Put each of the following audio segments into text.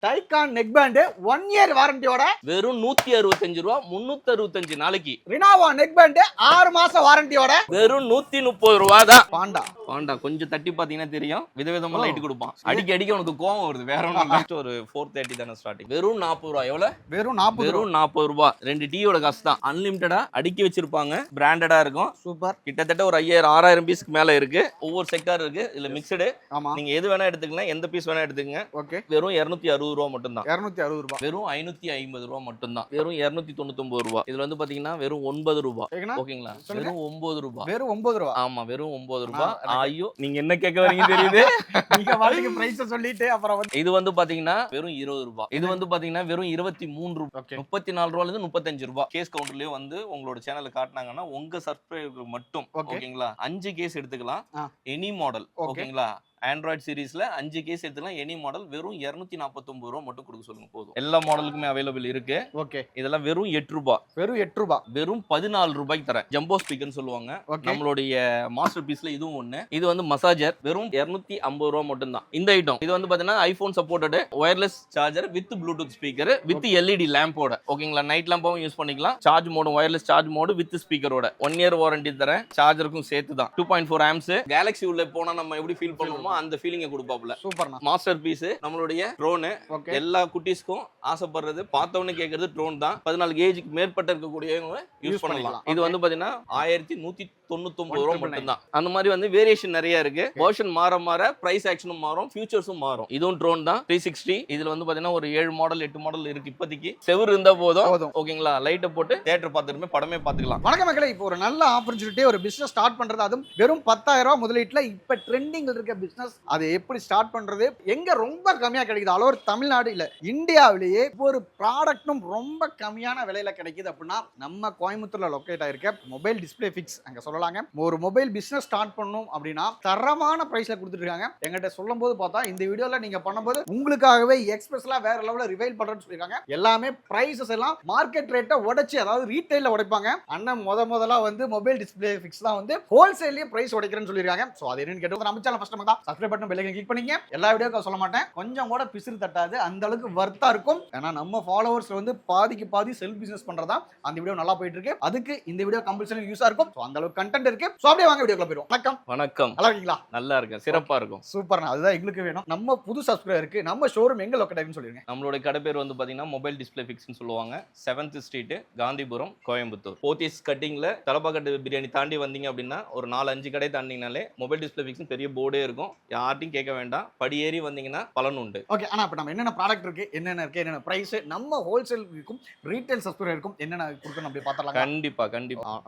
TiEcon neck band 1 year வாரண்டியோட வெறும் 165 ரூபா 365 நாளைக்கு. ரினாவா நெக் பேண்ட் 6 மாசம் வாரண்டியோட வெறும் 130 ரூபா தான். பாண்டா கொஞ்சம் தட்டி பாத்தீங்கன்னா தெரியும். விதவிதமா லைட் கொடுப்பான். அடிக்க உனக்கு கோவம் வருது. வேற ஒண்ணும் இல்ல. ஒரு 430 தான ஸ்டார்டிங். வெறும் 40 ரூபா. எவ்வளவு? வெறும் 40 ரூபா. 2 டீயோட காசு தான். அன்லிமிட்டடா அடுக்கி வச்சிருப்பாங்க. பிராண்டடா இருக்கும். சூப்பர். கிட்டத்தட்ட ஒரு 5000 பீஸ்க்கு மேல இருக்கு. ஒவ்வொரு செக்டார் இருக்கு. இதுல மிக்ஸ்டு. ஆமா. நீங்க எது வேணா எடுத்துக்கலாம். எந்த பீஸ் வேணா எடுத்துக்கங்க. ஓகே. வெறும் 260 ரூபா மட்டும் தான். 260 ரூபா. வெறும் 550 ரூபா மட்டும் தான். வெறும் 299 ரூபா. இதுல வந்து பாத்தீங்கன்னா வெறும் 9 ரூபா. ஓகேங்களா? வெறும் 9 ரூபா. வெறும் 9 ரூபா. ஆமா, வெறும் 9 ரூபா. ஐயோ, நீங்க என்ன கேட்க வரீங்க தெரியுது. நீங்க வாடகை பிரைஸ் சொல்லிட்டு அப்புறம் இது வந்து பாத்தீங்கன்னா வெறும் 20 ரூபா. இது வந்து பாத்தீங்கன்னா வெறும் 23 ரூபா. 34 ரூபால இருந்து 35 ரூபா. கேஸ் கவுண்டர்லயே வந்து உங்களோட சேனல்ல காட்டுனாங்கன்னா உங்க சப்ஸ்கிரைபருக்கு மட்டும் ஓகேங்களா 5 கேஸ் எடுத்துக்கலாம். எனி மாடல் ஓகேங்களா. ஆண்ட்ராய்ட் சீரிஸ்ல 5 கேஸ் எடுத்துக்கலாம். எனி மாடல் வெறும் 249 ரூபா மட்டும் கொடுக்க சொல்லுங்க போதும். எல்லா மாடலுக்குமே அவைலபிள் இருக்கு. ஓகே. இதெல்லாம் வெறும் 8 ரூபா. வெறும் 8 ரூபா. வெறும் 14 ரூபாய்க்கு தரேன். ஜம்போ ஸ்பீக்கர்னு சொல்லுவாங்க. நம்மளுடைய மாஸ்டர் பீஸ்ல இதுவும் ஒண்ணு. இது வந்து மசாஜர் வெறும் 250 ரூபா மட்டும் தான். இந்த ஐட்டம் இது வந்து பாத்தீங்கன்னா iPhone supported wireless charger with Bluetooth speaker with LED லேம்போட ஓகேங்களா. நைட் லேம்பாவும் யூஸ் பண்ணிக்கலாம். Charge mode wireless charge mode with ஸ்பீக்கரோட 1 இயர் வாரண்டி தரேன். சார்ஜருக்கும் சேர்த்து தான். 2.4 ஆம்ஸ். கேலக்ஸி உள்ள போனா நம்ம எப்படி ஃபீல் பண்ணுவோமோ அந்த ஃபீலிங் கொடுப்பாப்ல. சூப்பர்ண்ணா. மாஸ்டர் பீஸ் நம்மளுடைய ட்ரோன். எல்லா குட்டீஸ்க்கும் ஆசைப்படுறது பார்த்தவனே கேக்குறது ட்ரோன் தான். 14 கேஜுக்கு மேற்பட்ட இருக்கக்கூடியவங்க யூஸ் பண்ணலாம். இது வந்து பாத்தீங்கன்னா 1199 ரூபா மட்டும் தான். அந்த மாதிரி வந்து வேரியேஷன் நிறைய இருக்கு. வெர்ஷன் மாற மாற பிரைஸ் ஆக்ஷனும் மாறும், ஃபியூச்சர்ஸும் மாறும். இதுவும் ட்ரோன் தான் 360. இதுல வந்து பாத்தீங்கன்னா ஒரு 7 மாடல் 8 மாடல் இருக்கு. இப்போதைக்கு செவுரு இருந்தா போதும் ஓகேங்களா. லைட்டை போட்டு தியேட்டர் பார்த்துட்டு படமே பார்த்துக்கலாம். வணக்கம் மக்களே. இப்போ ஒரு நல்ல ஆப்பர்ச்சுனிட்டி ஒரு பிசினஸ் ஸ்டார்ட் பண்றது, அதுவும் வெறும் 10,000 ரூபாய் முதலீட்டுல இப்ப ட்ரெண்டிங்ல இருக்க பிசினஸ். அது எப்படி ஸ்டார்ட் பண்றது, எங்க ரொம்ப கம்மியா கிடைக்குது, ஆல் ஓவர் தமிழ்நாடு இல்ல இந்தியாவிலேயே ஒரு ப்ராடக்ட்டும் ரொம்ப கம்மியான விலையில கிடைக்குது அப்படின்னா நம்ம கோயம்புத்தூர்ல லொக்கேட் ஆயிருக்க மொபைல் டிஸ்பிளே ஃபிக்ஸ் அங்க சொல்லலாங்க. ஒரு மொபைல் பிசினஸ் ஸ்டார்ட் பண்ணணும் அப்படின்னா தரமான பிரைஸ்ல கொடுத்துட்டு இருக்காங்க. எங்கிட்ட சொல்லும் போது பார்த்தா இந்த வீடியோல நீங்க பண்ணும்போது உங்களுக்காகவே எக்ஸ்பிரஸ்லா வேற லெவல்ல ரிவைல் பண்றேன்னு சொல்லிருக்காங்க. எல்லாமே பிரைசஸ் எல்லாம் மார்க்கெட் ரேட்டை உடைச்சு, அதாவது ரீட்டைல்ல உடைப்பாங்க. அண்ணன் முதலா வந்து மொபைல் டிஸ்பிளே ஃபிக்ஸ் தான் வந்து ஹோல்சேல்லயே பிரைஸ் உடைக்கிறேன்னு சொல்லிருக்காங்க. சோ அது என்னன்னு கேட்டு நம்ம சேனல் ஃபர்ஸ்ட் டைம் தான் subscribe button bell icon click பண்ணீங்க. எல்லா வீடியோக்கும் சொல்ல மாட்டேன், கொஞ்சம் கூட பிசிறு தட்டாது, அந்த அளவுக்கு வர்த்தா இருக்கும். ஏன்னா நம்ம ஃபாலோவர்ஸ் வந்து பாதிக்கு பாதி செல்ஃப் பிசினஸ் பண்றதா அந்த வீடியோ நல்லா போயிட்டு இருக்கு. அதுக்கு இந்த வீடியோ கம்பல்சரி யூஸா இருக்கும். சோ அந்த அளவுக்கு கண்டென்ட் இருக்கு. சோ அப்படியே வாங்க வீடியோக்குள்ள போயிடும். வணக்கம். நல்லா இருக்கீங்களா? நல்லா இருக்கேன், சிறப்பா இருக்கும். சூப்பர்ண்ணா. அதுதான் எங்களுக்கு வேணும். நம்ம புது சப்ஸ்கிரைபருக்கு நம்ம ஷோரூம் எங்க லொகேட் ஆகுன்னு சொல்லிருங்க. நம்மளோட கடை பேர் வந்து பாத்தீங்கன்னா மொபைல் டிஸ்பிளே ஃபிக்ஸ்னு சொல்லுவாங்க. 7th street, Gandhipuram, Coimbatore. போத்தீஸ் கட்டிங்ல தலப்பாக்கட்டு பிரியாணி தாண்டி வந்தீங்க அப்படின்னா ஒரு 4-5 கடை தாண்டினாலே மொபைல் டிஸ்பிளே ஃபிக்ஸ் பெரிய போர்டே இருக்கும். யார்ட்டையும் கேட்க வேண்டாம். படி ஏறி வந்தீங்கன்னா பலன் உண்டு. ஓகே. ஆனா இப்ப நம்ம என்னென்ன ப்ராடக்ட் இருக்கு, என்னென்ன இருக்கு, என்னென்ன பிரைஸ், நம்ம ஹோல்சேல் இருக்கும் ரீட்டைல் சப்ஸ்கிரைபர் இருக்கும், என்னென்ன கொடுக்கணும் அப்படி பார்த்தலாம். கண்டிப்பா.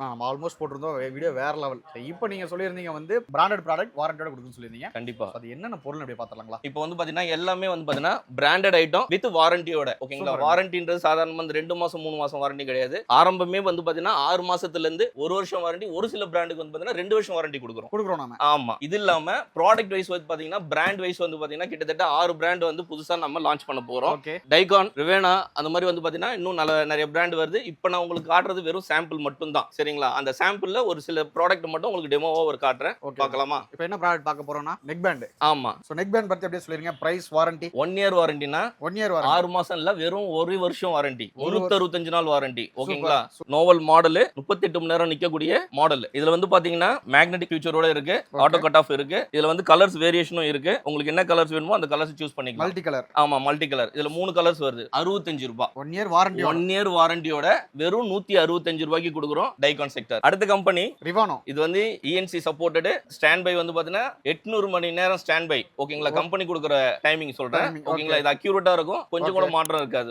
நம்ம ஆல்மோஸ்ட் போட்டிருந்தோம் வீடியோ வேற லெவல். இப்போ நீங்க சொல்லியிருந்தீங்க வந்து பிராண்டட் ப்ராடக்ட் வாரண்டியோட கொடுக்குன்னு சொல்லியிருந்தீங்க. கண்டிப்பா. அது என்னென்ன பொருள் அப்படி பார்த்தலாங்களா? இப்போ வந்து பாத்தீங்கன்னா எல்லாமே வந்து பாத்தீங்கன்னா பிராண்டட் ஐட்டம் வித் வாரண்டியோட ஓகேங்களா. வாரண்டின்றது சாதாரண வந்து 2 மாசம் 3 மாசம் வாரண்டி கிடையாது. ஆரம்பமே வந்து பாத்தீங்கன்னா 6 மாசத்துல இருந்து 1 வருஷம் வாரண்டி. ஒரு சில பிராண்டுக்கு வந்து பாத்தீங்கன்னா 2 வருஷம் வாரண்டி கொடுக்குறோம் நாம. ஆமா. இது இல்லாம ப்ராடக்ட் வைஸ் வந்து பாத்தீங்கன்னா பிராண்ட் வைஸ் வந்து பாத்தீங்கன்னா கிட்டத்தட்ட 6 பிராண்ட் வந்து புதுசா நம்ம லான்ச் பண்ண போறோம். டைகான், ரிவேனா, அந்த மாதிரி வந்து பாத்தீங்கன்னா இன்னும் நிறைய பிராண்ட் வருது. இப்போ நான் உங்களுக்கு காட்டுறது வெறும் சாம்பிள் மட்டும் தான் சரிங்களா. அந்த சாம்பிள்ல ஒரு சில ப்ராடக்ட் மட்டும் உங்களுக்கு டெமோவா ஒரு காட்டுறேன். பார்க்கலாமா? இப்போ என்ன ப்ராடக்ட் பார்க்க போறோம்னா நெக் பேண்ட். ஆமா. சோ நெக் பேண்ட் பத்தி அப்படியே சொல்லிருங்க. Price, warranty. 1 இயர் வாரண்டினா 1 இயர் வாரண்டி. 6 மாசம் இல்ல, வெறும் 1 வருஷம் வாரண்டி. 365 நாள் வாரண்டி ஓகேங்களா. நோவல் மாடல், 38 மணி நேரம் நிக்கக்கூடிய மாடல். இதுல வந்து பாத்தீங்கன்னா மேக்னெட்டிக் ஃபியூச்சரோட இருக்கு, ஆட்டோ கட் ஆஃப் இருக்கு. இதுல வந்து கலர்ஸ் வேரியேஷனும் இருக்கு. உங்களுக்கு என்ன கலர்ஸ் வேணுமோ அந்த கலர்ஸ் சூஸ் பண்ணிக்கலாம். Multi colour. ஆமா, மல்டி கலர். இதுல 3 கலர்ஸ் வருது. 65 ரூபாய். 1 இயர் வாரண்டி. 1 இயர் வாரண்டியோட வெறும் 165 ரூபாய்க்கு கொடுக்குறோம். TiEcon sector. அடுத்த கம்பெனி ரிவானோ. இது வந்து ENC சப்போர்ட்டட். ஸ்டாண்ட் பை வந்து பாத்தீங்கன்னா 800 மணி நேரம் ஸ்டாண்ட் பை ஓகேங்களா. கம்பெனி கொடுக்குற டைமிங் சொல்றேன் ஓகேங்களா. இது அக்யூரேட்டா இருக்கும், கொஞ்சம் கூட மாற்றம் இருக்காது.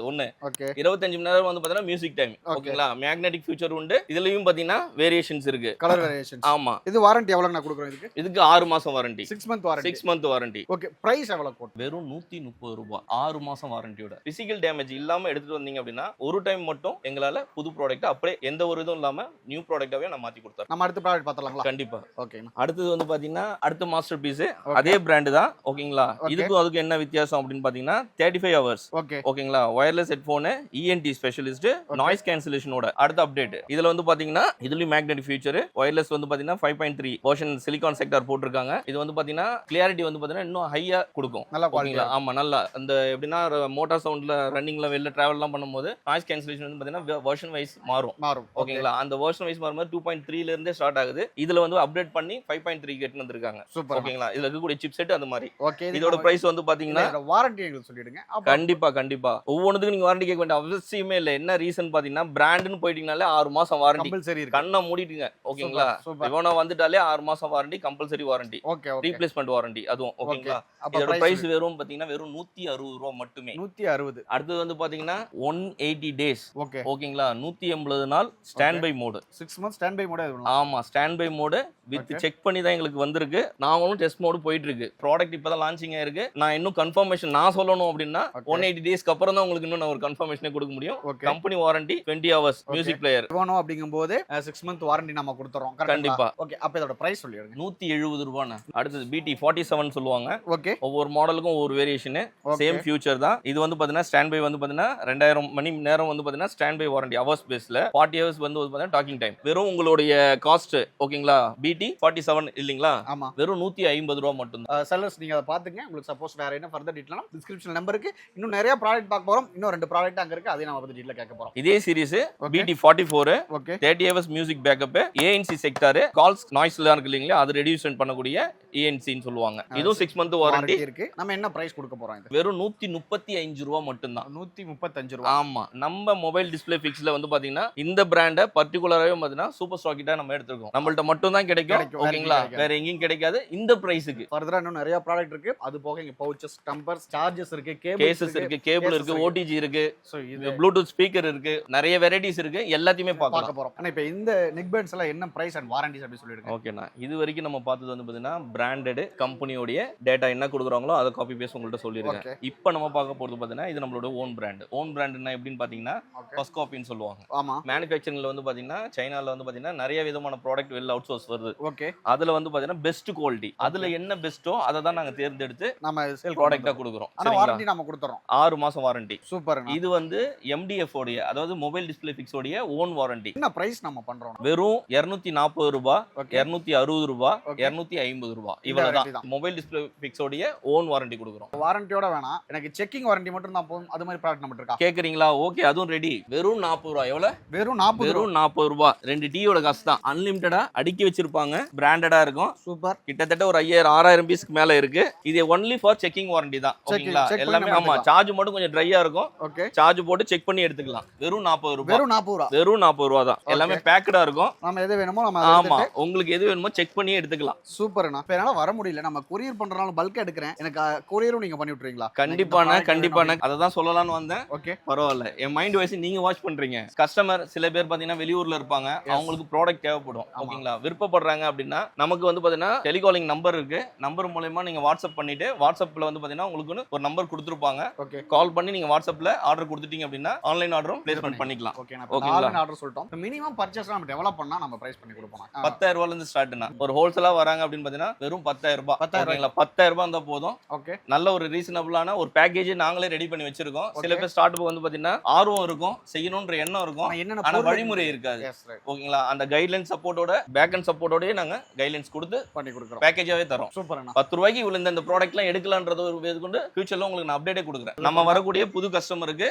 25 மணி நேரம் வந்து பாத்தீங்கன்னா மியூசிக் டைம் ஓகேங்களா. மேக்னெட்டிக் ஃபியூச்சர் உண்டு. இதுலயும் பாத்தீங்கன்னா வேரியேஷன்ஸ் இருக்கு, கலர் வேரியேஷன்ஸ். ஆமா. இது வாரண்டி எவ்வளவு நான் கொடுக்குறேன் இதுக்கு? இதுக்கு 6 மாசம் warranty. 6 month warranty. 6 month warranty. Okay. Price எவ்வளவு போட்டு? வெறும் 130 ரூபாய். 6 மாசம் வாரண்டியோட. பிசிக்கல் டேமேஜ் இல்லாம எடுத்துட்டு வந்தீங்க அப்படின்னா ஒரு டைம் மட்டும் எங்களால புது ப்ராடக்ட் அப்படியே எந்த ஒரு இதுவும் இல்லாம நியூ ப்ராடக்டாவே நான் மாத்தி கொடுத்தேன். நம்ம அடுத்த ப்ராடக்ட் பார்த்தலாங்களா? கண்டிப்பா. ஓகே. அடுத்தது வந்து பாத்தீங்கன்னா அடுத்த மாஸ்டர் பீஸ் அதே பிராண்ட் தான் ஓகேங்களா. இதுக்கும் அதுக்கு என்ன வித்தியாசம் அப்படின்னு பாத்தீங்கன்னா 35 ஹவர்ஸ் ஓகேங்களா. Wireless headphone, ENT specialist, noise கேன்சலேஷனோட அடுத்த அப்டேட். இதுல வந்து பாத்தீங்கன்னா இதுலயும் மேக்னெட்டிக் ஃபியூச்சர், வயர்லெஸ் வந்து பாத்தீங்கன்னா 5.3 வெர்ஷன் சிலிகான் செக்டார் போட்டிருக்காங்க. இது வந்து பாத்தீங்கன்னா கிளியாரிட்டி வந்து பாத்தீங்கன்னா இன்னும் ஹையா கொடுக்கும். நல்லா ஓகேங்களா? குவாலிட்டி. ஆமா, நல்லா அந்த எப்படின்னா மோட்டார் சவுண்ட்ல ரன்னிங்ல வெளில டிராவல்லாம் பண்ணும்போது நாய்ஸ் கேன்சலேஷன் வந்து பாத்தீங்கன்னா வெர்ஷன் வைஸ் மாறும். ஓகேங்களா? அந்த வெர்ஷன் வைஸ் மாறும்போது 2.3 ல இருந்தே ஸ்டார்ட் ஆகுது. இதுல வந்து அப்டேட் பண்ணி 5.3 கேட்டு வந்திருக்காங்க. சூப்பர். ஓகேங்களா? இதுல இருக்கக்கூடிய சிப் செட் அந்த மாதிரி. ஓகே. இதோட பிரைஸ் வந்து பாத்தீங்கன்னா வாரண்டி எங்களுக்கு சொல்லிடுங்க. கண்டிப்பா ஒவ்வொன்றுக்கும் நீங்க வாரண்டி கேட்க வேண்டிய அவசியமே இல்லை. என்ன ரீசன் பாத்தீங்கன்னா பிராண்ட்னு போயிட்டீங்கனாலே 6 மாசம் வாரண்டி கம்பல்சரி இருக்கு. கண்ணை மூடிட்டுங்க. ஓகேங்களா? இவனா வந்துட்டாலே 6 மாசம் warranty, compulsory warranty, replacement warranty அதுவும். ஓகேங்களா? இதோட பிரைஸ் வெறும் பாத்தீங்கன்னா வெறும் 160 ரூபாய் மட்டுமே. 160. அடுத்து வந்து பாத்தீங்கன்னா 180 டேஸ். ஓகே. ஓகேங்களா? 180 நாள் standby mode. 6 months standby mode. ஆமா, standby mode with check பண்ணி தான் எங்களுக்கு வந்திருக்கு. நாங்களும் டெஸ்ட் மோடு போயிட்டு இருக்கு. ப்ராடக்ட் இப்பதான் லான்ச்சிங் ஆயிருக்கு. நான் இன்னும் கன்ஃபர்மேஷன் நான் சொல்லணும் அப்படின்னா 180 டேஸ்க்கு அப்புறம் தான் உங்களுக்கு இன்னும் நான் ஒரு கன்ஃபர்மேஷனே கொடுக்க முடியும். Company warranty 20 hours music player வேணும் அப்படிங்கும்போது 6 month வாரண்டி நம்ம கொடுத்துறோம். கண்டிப்பா. ஓகே. அப்ப இதோட பிரைஸ் சொல்லிடுங்க. 170 ரூபாய். அடுத்து BT 47 சொல்லுவாங்க. ஓகே. ஒவ்வொரு மாடலுக்கும் ஒவ்வொரு வேரியேஷன். சேம் ஃபியூச்சர் தான். இது வந்து பாத்தீங்கன்னா ஸ்டாண்ட் பை வந்து பாத்தீங்கன்னா 2000 மணி நேரம் வந்து பாத்தீங்கன்னா ஸ்டாண்ட் பை வாரண்டி ஹவர்ஸ் பேஸ்ல 40 hours வந்து பாத்தீங்கன்னா டாக்கிங் டைம். வெறும் உங்களுடைய காஸ்ட் ஓகேங்களா BT 47 இல்லீங்களா? ஆமா. வெறும் 150 ரூபாய் மட்டும் தான். செல்லர்ஸ் நீங்க அதை பாத்துங்க. உங்களுக்கு சப்போஸ் வேற என்ன ஃபர்தர் டீடைல்னா டிஸ்கிரிப்ஷன் நம்பருக்கு இன்னும் நிறைய ப்ராடக்ட் பார்க்க போறோம். இன்னும் 2 ப்ராடக்ட் அங்க இருக்கு. அதையும் நம்ம பத்தி டீடைலா கேட்க போறோம். இதே series BT 44 okay. 30 hours music backup ANC sector calls நாய்ஸ்ல இருக்கு இல்லீங்களா? அது ரெடியூஷன் பண்ணக்கூடிய ANC ன்னு சொல்லுவாங்க. இதுவும் 6 month வாரண்டி இருக்கு. நம்ம என்ன பிரைஸ் கொடுக்க போறோம் இது? வெறும் 135 ரூபாய் மட்டும் தான். 135 ரூபாய். ஆமா. நம்ம மொபைல் டிஸ்ப்ளே ஃபிக்ஸ்ல வந்து பாத்தீங்கன்னா இந்த பிராண்ட பர்టిక్యులராவே பாத்தீங்கன்னா சூப்பர் ஸ்டாக்கிட்டா நம்ம எடுத்துக்கோம். நம்மள்ட்ட மட்டும் தான் கிடைக்கும். ஓகேங்களா? வேற எங்கேயும் கிடைக்காது இந்த பிரைஸ்க்கு. ஃபர்தரா இன்னும் நிறைய ப்ராடக்ட் இருக்கு. அது போக இங்க பவுச்சஸ், டம்பர்ஸ், சார்ஜஸ் இருக்கு, கேசஸ் இருக்கு, கேபிள் இருக்கு, OTG இருக்கு, சோ இது ப்ளூடூத் ஸ்பீக்கர் இருக்கு, நிறைய வெரைட்டிஸ் இருக்கு. எல்லாத்தையுமே பார்க்க போறோம். ஆனா இப்போ இந்த நெக் பேண்ட்ஸ் எல்லாம் என்ன பிரைஸ் அண்ட் வாரண்டிஸ் அப்படி சொல்லிடுங்க. ஓகேண்ணா. இது வரைக்கும் நம்ம பார்த்தது வந்து பாத்தீங்கன்னா பிராண்டட் கம்பெனியோட டேட்டா என்ன கொடுக்குறாங்களோ அதை காப்பி பேஸ்ட் உங்கள்ட்ட சொல்லிருக்கேன். இப்போ நம்ம பார்க்க போறது பாத்தீங்கன்னா இது நம்மளோட ஓன் பிராண்ட். ஓன் பிராண்ட்னா எப்படின்னு பாத்தீங்கன்னா ஃபர்ஸ்ட் காப்பின்னு சொல்லுவாங்க. ஆமா. மேனுஃபேக்சரிங்ல வந்து பாத்தீங்கன்னா சைனால வந்து பாத்தீங்கன்னா நிறைய விதமான ப்ராடக்ட் வெளில அவுட் சோர்ஸ் வருது. ஓகே. அதுல வந்து பாத்தீங்கன்னா பெஸ்ட் குவாலிட்டி, அதுல என்ன பெஸ்ட்டோ அதை தான் நாங்க தேர்ந்தெடுத்து நம்ம சேல் ப்ராடக்ட்டா கொடுக்குறோம். ஆனா வாரண்டி நம்ம கொடுத்துறோம். 6 மாசம் வாரண்டி. சூப்பர். இது வந்து MDF உடைய அதாவது மொபைல் டிஸ்ப்ளே ஃபிக்ஸ் உடைய ஓன் வாரண்டி. என்ன பிரைஸ் நம்ம பண்றோம்? வெறும் 240 ரூபாய், 260 ரூபாய், 250 ரூபாய் இவ்வளவுதான். மொபைல் டிஸ்ப்ளே ஃபிக்ஸ் உடைய ஓன் வாரண்டி கொடுக்குறோம். வாரண்டியோட வேணாம், எனக்கு செக்கிங் வாரண்டி மட்டும் தான் போதும். அது மாதிரி ப்ராடக்ட் நம்ம இருக்கா கேக்குறீங்களா? ஓகே, அதுவும் ரெடி. வெறும் 40 ரூபாய். எவ்வளவு? வெறும் 40. வெறும் 40 ரூபாய். 2 டீயோட காசு தான். அன்லிமிட்டடா அடுக்கி வச்சிருப்பாங்க. பிராண்டடா இருக்கும். சூப்பர். கிட்டத்தட்ட ஒரு 5000-6000 பீஸ்க்கு மேல இருக்கு. இது ஒன்லி ஃபார் செக்கிங் வாரண்டி தான். ஓகேங்களா? எல்லாமே ஆமா. சார்ஜ் மட்டும் கொஞ்சம் ட்ரையா இருக்கும். ஓகே. சார்ஜ் போட்டு செக் பண்ணி எடுத்துக்கலாம். வெறும் 40 ரூபாய். வெறும் 40 ரூபாய். வெறும் 40 ரூபாய் தான். எல்லாமே பேக்கடா இருக்கும். நாம எது வேணுமோ நம்ம ஆமா, உங்களுக்கு எது வேணுமோ செக் பண்ணி எடுத்துக்கலாம். சூப்பர்ண்ணா. இப்ப என்னால வர முடியல. நம்ம கொரியர் பண்றனால பல்கா எடுக்கிறேன். எனக்கு கொரியரும் நீங்க பண்ணி விட்டுறீங்களா? கண்டிப்பாண்ணா, கண்டிப்பாண்ணா. அதை தான் சொல்லலாம்னு வந்தேன். ஓகே. பரவாயில்ல. என் மைண்ட் வைஸ் நீங்க வாட்ச் பண்றீங்க. கஸ்டமர் சில பேர் பாத்தீங்கன்னா வெளியூர்ல இருப்பாங்க. அவங்களுக்கு ப்ராடக்ட் தேவைப்படும். ஓகேங்களா? விருப்பப்படுறாங்க அப்படின்னா நமக்கு வந்து பாத்தீங்கன்னா டெலிகாலிங் நம்பர் இருக்கு. நம்பர் மூலமா நீங்க வாட்ஸ்அப் பண்ணிட்டு வாட்ஸ்அப்ல வந்து பாத்தீங்கன்னா உங்களுக்கு ஒரு நம்பர் கொடுத்துருப்பாங்க. ஓகே. கால் பண்ணி நீங்க வாட்ஸ்அப்ல ஆர்டர் கொடுத்துட்டீங்க அப்படின்னா ஆன்லைன் ஆர்டரும் பிளேஸ்மெண்ட் பண்ணிக்கலாம். ஓகேங்களா? ஆன்லைன் ஆர்டர் சொல்லிட்டோம். மினிமம் பர்ச்சேஸ் நம்ம டெவலப் பண்ணா நம்ம பிரைஸ் பண்ணி கொடுப்போம். 10,000 ரூபாயில இருந்து ஸ்டார்ட்னா ஒரு ஹோல்சேலா வராங்க அப்படின்னு பாத்தீங்கன்னா வெறும் 10,000 ரூபாய். 10,000 ரூபாய் இருந்தா போதும். ஓகே. நல்ல ஒரு ரீசனபிளான ஒரு பேக்கேஜ் நாங்களே ரெடி பண்ணி வச்சிருக்கோம். சில பேர் ஸ்டார்ட் அப் வந்து பாத்தீங்கன்னா ஆர்வம் இருக்கும், செய்யணும்ன்ற எண்ணம் இருக்கும், ஆனா வழிமுறை இருக்காது. ஓகேங்களா? அந்த கைட்லைன் சப்போர்ட்டோட பேக் அண்ட் சப்போர்ட்டோடயே நாங்க கைட்லைன்ஸ் கொடுத்து பண்ணி கொடுக்குறோம். பேக்கேஜாவே தரோம். சூப்பர். 10 ரூபாய்க்கு இவ்வளவு இந்த ப்ராடக்ட்லாம் எடுக்கலாம்ன்றது ஒரு இது கொண்டு ஃபியூச்சர்ல உங்களுக்கு நான் அப்டேட்டே கொடுக்குறேன். நம்ம வரக்கூடிய புது கஸ்டமருக்கு,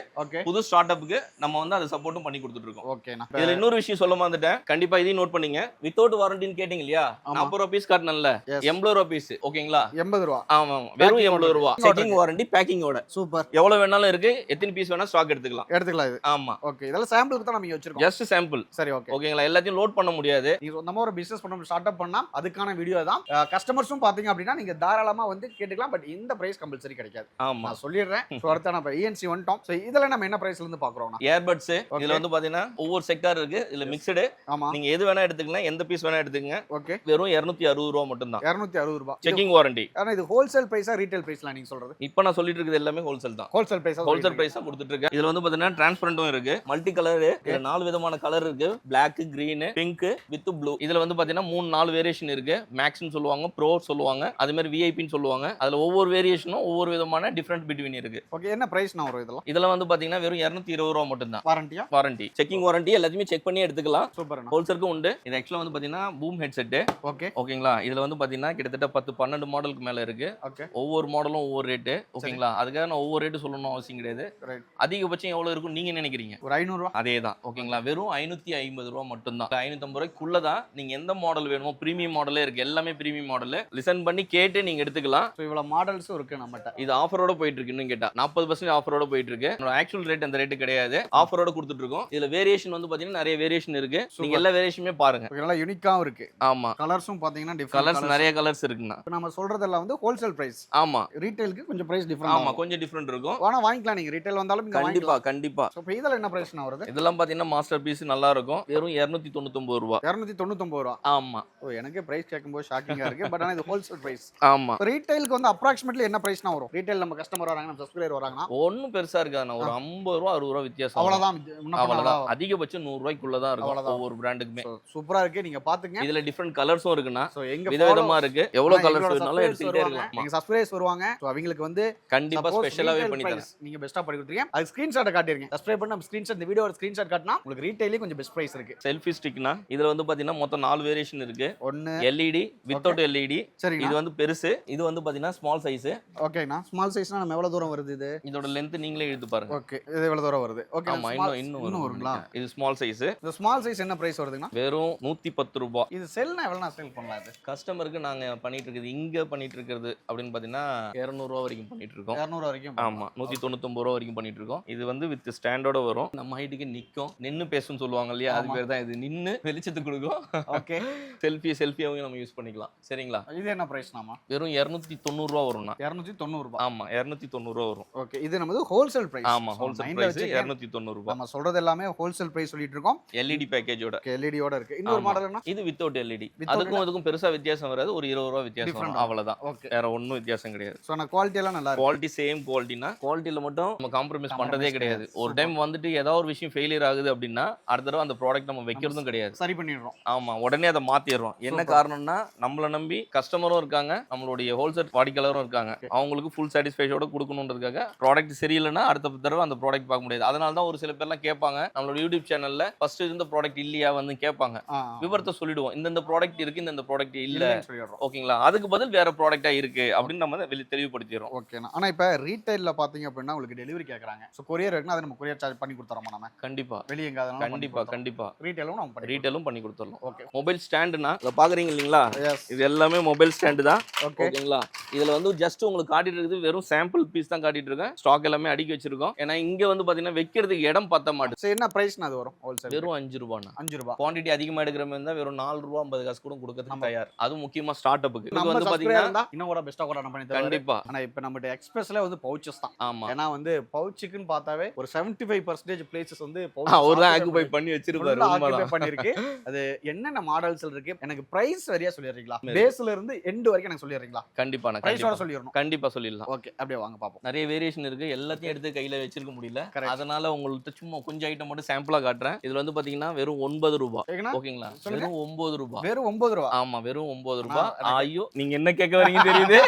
புது ஸ்டார்ட் அப்புக்கு நம்ம வந்து அதை சப்போர்ட்டும் பண்ணி கொடுத்துட்டு இருக்கோம். ஓகேண்ணா. இதுல இன்னொரு விஷயம் சொல்ல வந்துட்டேன். கண்டிப்பா இதையும் நோட் பண்ணீங்க. வித்தவுட் வாரண்டின்னு கேட்டீங்க இல்லையா? 40 ரூபாய் பீஸ் காட்டணும்ல, 80 ரூபாய் பீஸ். ஓகேங்களா? 80 ரூபாய். ஆமா, வெறும் 80 ரூபாய். செக்கிங் வாரண்டி பேக்கிங்கோட. சூப்பர். எவ்வளவு வேணாலும் இருக்கு. எத்தனை பீஸ் வேணா ஸ்டாக் எடுத்துக்கலாம். இது. ஆமா. ஓகே. இதெல்லாம் சாம்பிளுக்கு தான் நம்ம வச்சிருக்கோம். Just sample. சரி. ஓகே. ஓகேங்களா? எல்லாத்தையும் லோட் பண்ண முடியாது. நீங்க சொந்தமா ஒரு பிசினஸ் பண்ண ஸ்டார்ட் அப் பண்ணா அதுக்கான வீடியோ தான். கஸ்டமர்ஸும் பாத்தீங்க அப்படின்னா நீங்க தாராளமா வந்து கேட்டுக்கலாம். பட் இந்த பிரைஸ் கம்பல்சரி கிடைக்காது. ஆமா, நான் சொல்லிடுறேன். சோ அடுத்து நம்ம ENC வந்துட்டோம். சோ இதல நம்ம என்ன பிரைஸ்ல இருந்து பாக்குறோம்னா இயர்பட்ஸ். இதுல வந்து பாத்தீங்கன்னா ஒவ்வொரு செக்டார் இருக்கு. இதுல மிக்ஸ்டு. நீங்க எது வேணா எடுத்துக்கலாம். எந்த பீஸ் வேணா எடுத்துக்கங்க. ஓகே. வெறும் 260 ரூபாய் மட்டும் தான். 260 ரூபாய். Checking warranty. ஆனா இது ஹோல்சேல் பிரைஸா ரீட்டைல் பிரைஸ்ல நீங்க சொல்றது? இப்போ நான் சொல்லிட்டு இருக்குது எல்லாமே ஹோல்சேல் தான். ஹோல்சேல் பிரைஸா கொடுத்துட்டு இருக்கேன். இதுல வந்து பாத்தீங்கன்னா டிரான்ஸ்பரண்டும் இருக்கு, மல்டி கலர். இதுல 4 விதமான கலர் இருக்கு. Black, green, pink with blue. இதுல வந்து பாத்தீங்கன்னா 3-4 வேரியேஷன் இருக்கு. மேக்ஸ்னு சொல்லுவாங்க, ப்ரோ சொல்லுவாங்க, அதே மாதிரி விஐபின்னு சொல்லுவாங்க. அதுல ஒவ்வொரு வேரியேஷனும் ஒவ்வொரு விதமான டிஃபரண்ட் பிட்வீன் இருக்கு. ஓகே. என்ன பிரைஸ்னா வரும் இதெல்லாம்? இதெல்லாம் வந்து பாத்தீங்கன்னா வெறும் 220 ரூபாய் மட்டும் தான். வாரண்டியா? வாரண்டி. Checking warranty. எல்லாத்தையுமே செக் பண்ணி எடுத்துக்கலாம். சூப்பர். ஹோல்சேலுக்கு உண்டு. இது ஆக்சுவலா வந்து பாத்தீங்கன்னா பூம் ஹெட்செட். ஓகே. ஓகேங்களா? இதுல வந்து பாத்தீங்கன்னா கிட்டத்தட்ட 10 12 மாடலுக்கு மேல இருக்கு. ஓகே. ஒவ்வொரு மாடலும் ஒவ்வொரு ரேட்டு. ஓகேங்களா? அதுக்காக நான் ஒவ்வொரு ரேட்டு சொல்லணும் அவசியம் கிடையாது. ரைட். அதிகபட்சம் எவ்வளவு இருக்கும் நீங்க நினைக்கிறீங்க? ஒரு 500 ரூபாய். அதேதான். ஓகேங்களா? வெறும் 550 ரூபாய் மட்டும் தான். 550 ரூபாய்க்குள்ள தான் நீங்க எந்த மாடல் வேணுமோ பிரீமியம் மாடலே இருக்கு. எல்லாமே பிரீமியம் மாடல். லிசன் பண்ணி கேட்டு நீங்க எடுத்துக்கலாம். சோ இவ்வளவு மாடல்ஸும் இருக்கு நம்மட்ட. இது ஆஃபரோட போயிட்டு இருக்கு. இன்னும் கேட்டா 40% ஆஃபரோட போயிட்டு இருக்கு. ஆக்சுவல் ரேட் அந்த ரேட் கிடையாது. ஆஃபரோட கொடுத்துட்டு இருக்கோம். இதுல வேரியேஷன் வந்து பாத்தீங்கன்னா நிறைய வேரியேஷன் இருக்கு. நீங்க எல்லா வேரியேஷனுமே பாருங்க. நல்லா யூனிக்காவும் இருக்கு. ஆமா. கலர்ஸும் பாத்தீங்கன்னா டிஃபரண்ட் கலர்ஸ் நிறைய கலர்ஸ் இருக்குண்ணா. இப்போ நம்ம சொல்றதெல்லாம் வந்து ஹோல்சேல் பிரைஸ். ஆமா. ரீட்டைலுக்கு கொஞ்சம் பிரைஸ் டிஃபரண்ட். ஆமா, கொஞ்சம் டிஃபரண்ட் இருக்கும். ஆனா வாங்கிக்கலாம் நீங்க ரீட்டைல் வந்தாலும் இங்க கண்டிப்பா வாங்கிக்கலாம். கண்டிப்பா. சோ இப்போ இதெல்லாம் என்ன பிரைஸ்னா வருது? இதெல்லாம் பாத்தீங்கன்னா மாஸ்டர் பீஸ் நல்லா இருக்கும். வெறும் 299 ரூபாய். 299 ரூபாய். ஆமா. ஓ எனக்கே பிரைஸ் கேட்கும்போது ஷாக்கிங்கா இருக்கு. பட் ஆனா இது ஹோல்சேல் பிரைஸ். ஆமா. ரீட்டைலுக்கு வந்து அப்ராக்ஸிமேட்லி என்ன பிரைஸ்னா வரும்? ரீட்டைல் நம்ம கஸ்டமர் வராங்க, நம்ம சப்ஸ்கிரைபர் வராங்கன்னா ஒண்ணும் பெருசா இருக்காதுண்ணா. ஒரு 50 ரூபா 60 ரூபா வித்தியாசம். அவ்வளவுதான். அவ்வளவுதான். அதிகபட்சம் 100 ரூபாய்க்குள்ள தான் இருக்கும் ஒவ்வொரு பிராண்டுக்குமே. சூப்பரா இருக்கு. நீங்க பாத்துங்க. இதுல டிஃபரண்ட் கலர்ஸும் இருக்குண்ணா. சோ எங்க விதவிதமா இருக்கு. எவ்வளவு கலர்ஸ் வேணாலும் எடுத்துக்கிட்டே இருக்கலாம். நீங்க சப்ஸ்கிரைபர்ஸ் வருவாங்க. சோ அவங்களுக்கு வந்து கண்டிப்பா ஸ்பெஷலாவே பண்ணி தரேன். நீங்க பெஸ்டா பண்ணி கொடுத்தீங்க. அது ஸ்கிரீன்ஷாட் காட்டிருங்க. சப்ஸ்கிரைப் பண்ணி நம்ம ஸ்கிரீன்ஷாட் இந்த வீடியோட ஸ்கிரீன்ஷாட் காட்டினா உங்களுக்கு ரீட்டைலே கொஞ்சம் பெஸ்ட் பிரைஸ் இருக்கு. செல்ஃபி ஸ்டிக்னா இதுல வந்து பாத்தீங்கன்னா மொத்தம் 4 வேரியேஷன் இருக்கு. ஒன்னு எல்இடி வித்தவுட் எல்இடி. சரிங்க. இது வந்து பெருசு. இது வந்து பாத்தீங்கன்னா ஸ்மால் சைஸ். ஓகேண்ணா. ஸ்மால் சைஸ்னா நம்ம எவ்வளவு தூரம் வருது இது? இதோட லெந்த் நீங்களே எடுத்து பாருங்க. ஓகே. இது எவ்வளவு தூரம் வருது? ஓகே. ஆமா, இன்னும் வருங்களா? இது ஸ்மால் சைஸ். இந்த ஸ்மால் சைஸ் என்ன பிரைஸ் வருதுன்னா? வெறும் 110 ரூபாய். இது செல்னா எவ்வளவு சேல் பண்ணலாம் இது? கஸ்டமருக்கு நாங்க பண்ணிட்டு இருக்குது இங்க பண்ணிட்டு இருக்கிறது அப்படின்னு பாத்தீங்கன்னா 200 ரூபாய் வரைக்கும் பண்ணிட்டு இருக்கோம். 200 வரைக்கும். ஆமா, 199 ரூபாய் வரைக்கும் பண்ணிட்டு இருக்கோம். இது வந்து வித் ஸ்டாண்டோட வரும். நம்ம ஹைட்டுக்கு நிக்கும். நின்னு பேசுன்னு சொல்லுவாங்க இல்லையா? அது பேர் தான் இது. நின்னு வெளிச்சத்துக்கு கொடுக்கும். ஓகே. செல்ஃபியாவும் நம்ம யூஸ் பண்ணிக்கலாம். சரிங்களா? இது என்ன பிரைஸ் நாமா? வெறும் 290 ரூபாய் வரும்னா. 290 ரூபாய். ஆமா, 290 ரூபாய் வரும். ஓகே. இது நமது ஹோல்சேல் பிரைஸ். ஆமா, ஹோல்சேல் பிரைஸ் 290 ரூபாய். நம்ம சொல்றது எல்லாமே ஹோல்சேல் பிரைஸ் சொல்லிட்டு இருக்கோம். எல்இடி பேக்கேஜோட. எல்இடியோட இருக்கு. இன்னொரு மாடல் என்ன? இது வித்தவுட் எல்இடி. அதுக்கும் பெருசா வித்தியாசம் வராது. ஒரு 20 ரூபாய் வித்தியாசம் வரும். அவ்வளவுதான். வேற ஒண்ணும் வித்தியாசம் கிடையாது. சோ நான் குவாலிட்டி எல்லாம் நல்லா இருக்கு. குவாலிட்டி சேம் குவாலிட்டினா குவாலிட்டில மட்டும் நம்ம காம்ப்ரமைஸ் பண்றதே கிடையாது. ஒரு டைம் வந்துட்டு ஏதாவது ஒரு விஷயம் ஃபெயிலியர் ஆகுது அப்படின்னா அடுத்த தடவை அந்த ப்ராடக்ட் நம்ம வைக்கிறதும் கிடையாது. சரி பண்ணிடுறோம். ஆமா, உடனே அதை மாத்திடுறோம். என்ன காரணம்னா நம்மள நம்பி கஸ்டமரும் இருக்காங்க, நம்மளுடைய ஹோல்சேல் வாடிக்கையாளரும் இருக்காங்க. அவங்களுக்கு ஃபுல் சாட்டிஸ்ஃபேக்ஷனோட கொடுக்கணுன்றதுக்காக ப்ராடக்ட் சரியில்லைன்னா அடுத்த தடவை அந்த ப்ராடக்ட் பார்க்க முடியாது. அதனால தான் ஒரு சில பேர்லாம் கேட்பாங்க நம்மளோட யூடியூப் சேனல்ல ஃபர்ஸ்ட் இருந்த ப்ராடக்ட் இல்லையா வந்து கேட்பாங்க. விவரத்தை சொல்லிடுவோம். இந்த ப்ராடக்ட் இருக்கு, இந்த ப்ராடக்ட் இல்ல. ஓகேங்களா? அதுக்கு பதில் வேற ப்ராடக்ட்டா இருக்கு அப்படின்னு நம்ம தெளிவுபடுத்திடுறோம். ஓகேண்ணா. ஆனா இப்ப ரீட்டைல்ல பாத்தீங்க அப்படின்னா உங்களுக்கு டெலிவரி கேக்குறாங்க. சோ கொரியர் இருக்குன்னா அதை நம்ம கொரியர் சார்ஜ் பண்ணி கொடுத்துறோமா நம்ம? கண்டிப்பா. வெளிய எங்க அதனால கண்டிப்பா ரீட்டைலும் பண்ணி கொடுத்துறோம். ஓகே. மொபைல் ஸ்டாண்டுனா இத பாக்குறீங்க இல்லீங்களா? இது எல்லாமே மொபைல் ஸ்டாண்ட் தான். ஓகேங்களா? இதுல வந்து ஜஸ்ட் உங்களுக்கு காட்டிட்டு இருக்குது வெறும் சாம்பிள் பீஸ் தான் காட்டிட்டு இருக்கேன். ஸ்டாக் எல்லாமே அடுக்கி வச்சிருக்கோம். ஏன்னா இங்க வந்து பாத்தீங்கன்னா வைக்கிறதுக்கு இடம் பத்த மாட்டேங்குது. சோ என்ன பிரைஸ்னா அது வரும் ஹோல்சேல்? வெறும் 5 ரூபாய்னா. 5 ரூபாய். குவாண்டிட்டி அதிகமா எடுக்கிற மாதிரி இருந்தா வெறும் 4 ரூபாய் 50 காசு கூட கொடுக்கிறதுக்கு தயார். அது முக்கியமா ஸ்டார்ட் அப்புக்கு. இது வந்து பாத்தீங்கன்னா இன்னும் கூட பெஸ்டா கூட நம்ம பண்ணி தரோம். கண்டிப்பா. ஆனா இப்போ நம்ம எக்ஸ்பிரஸ்ல வந்து பவுச்சஸ் தான். ஆமா. ஏன்னா வந்து பவுச்சுக்குன்னு பார்த்தாவே ஒரு 75% பிளேसेस வந்து அவர் தான் ஆக்குபை பண்ணி வச்சிருப்பாரு. ஆக்குபை பண்ணிருக்கு. அது என்னென்ன மாடல்ஸ் இருக்கு? எனக்கு பிரைஸ் சரியா சொல்லிடுறீங்களா? பேஸ்ல இருந்து எண்ட் வரைக்கும் எனக்கு சொல்லிடுறீங்களா? கண்டிப்பா நான் பிரைஸோட சொல்லிரணும். கண்டிப்பா சொல்லிடலாம். ஓகே, அப்படியே வாங்க பாப்போம். நிறைய வேரியேஷன் இருக்கு. எல்லாத்தையும் எடுத்து கையில வச்சிருக்க முடியல. அதனால உங்களுக்கு சும்மா கொஞ்சம் ஐட்டம் மட்டும் சாம்பிளா காட்டுறேன். இதுல வந்து பாத்தீங்கன்னா வெறும் 9 ரூபாய். ஓகேங்களா? வெறும் 9 ரூபாய். வெறும் 9 ரூபாய். ஆமா, வெறும் 9 ரூபாய். ஐயோ, நீங்க என்ன கேட்க வரீங்க தெரியுது.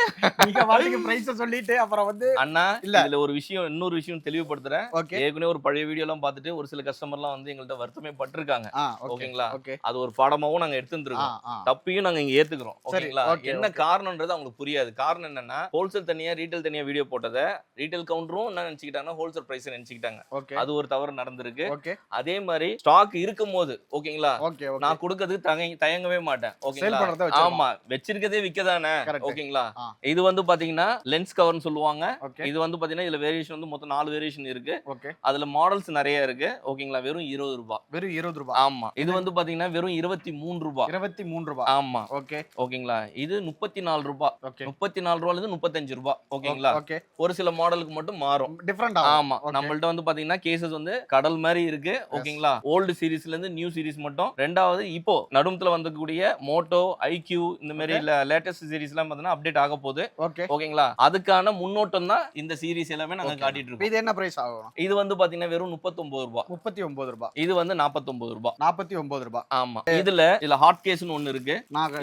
நீங்க வாட்டுக்கு பிரைஸ் சொல்லிட்டு அப்புறம் வந்து அண்ணா இதுல ஒரு விஷயம், இன்னொரு விஷயம் தெளிவுபடுத்துறேன். ஏற்கனவே ஒரு பழைய வீடியோ எல்லாம் பார்த்துட்டு ஒரு சில கஸ்டமர்லாம் வந்து எங்கள்ட்ட வருத்தமே பட்டிருக்காங்க. ஓகேங்களா? அது ஒரு பாடமாவும் நாங்க எடுத்துருக்கோம். தப்பையும் நாங்க இங்க ஏத்துக்கிறோம். ஓகேங்களா? என்ன காரணம்ன்றது அவங்களுக்கு புரியாது. காரணம் என்னன்னா ஹோல்சேல் தனியா ரீட்டைல் தனியா வீடியோ போட்டதை ரீட்டைல் கவுண்டரும் என்ன நினைச்சுக்கிட்டாங்கன்னா ஹோல்சேல் பிரைஸ் நினைச்சுக்கிட்டாங்க. அது ஒரு தவறு நடந்திருக்கு. அதே மாதிரி ஸ்டாக் இருக்கும் போது ஓகேங்களா நான் கொடுக்கறதுக்கு தயங்கவே மாட்டேன். ஓகேங்களா? ஆமா, வச்சிருக்கதே விக்கதானே. ஓகேங்களா? இது வந்து பாத்தீங்கன்னா லென்ஸ் கவர்னு சொல்லுவாங்க. இது வந்து பாத்தீங்கன்னா இதுல வேரியேஷன் வந்து மொத்தம் 4 வேரியேஷன் இருக்கு. அதுல மாடல்ஸ் நிறைய இருக்கு. ஓகேங்களா? வெறும் 20 ரூபாய். வெறும் 20 ரூபாய். ஆமா. இது வந்து பாத்தீங்கன்னா வெறும் 23 ரூபாய். 23 ரூபாய். ஆமா. ஓகே. ஓகேங்களா? இது 34 ரூபாய். 34 ரூபாயில இருந்து 35 ரூபாய். ஓகேங்களா? ஒரு சில மாடலுக்கு மட்டும் மாறும். டிஃபரண்ட். ஆமா. நம்மள்ட்ட வந்து பாத்தீங்கன்னா கேசஸ் வந்து கடல் மாதிரி இருக்கு. ஓகேங்களா? ஓல்டு சீரிஸ்ல இருந்து நியூ சீரிஸ் மட்டும். ரெண்டாவது இப்போ நடுவுல வந்தக்கூடிய மோட்டோ, ஐக்யூ இந்த மாதிரி லேட்டஸ்ட் சீரிஸ் எல்லாம் பாத்தீங்கன்னா அப்டேட் ஆக போகுது. ஓகேங்களா? அதுக்கான முன்னோட்டம் தான் இந்த சீரிஸ் எல்லாமே நாங்க காட்டிட்டு இருக்கோம். இது என்ன பிரைஸ் ஆகும்? இது வந்து பாத்தீங்கன்னா வெறும் 39 ரூபாய். 39 ரூபாய். இது வந்து 49 ரூபாய். 49 ரூபாய். ஆமா. இதுல ஹாட் கேஸ்னு ஒன்னு இருக்கு.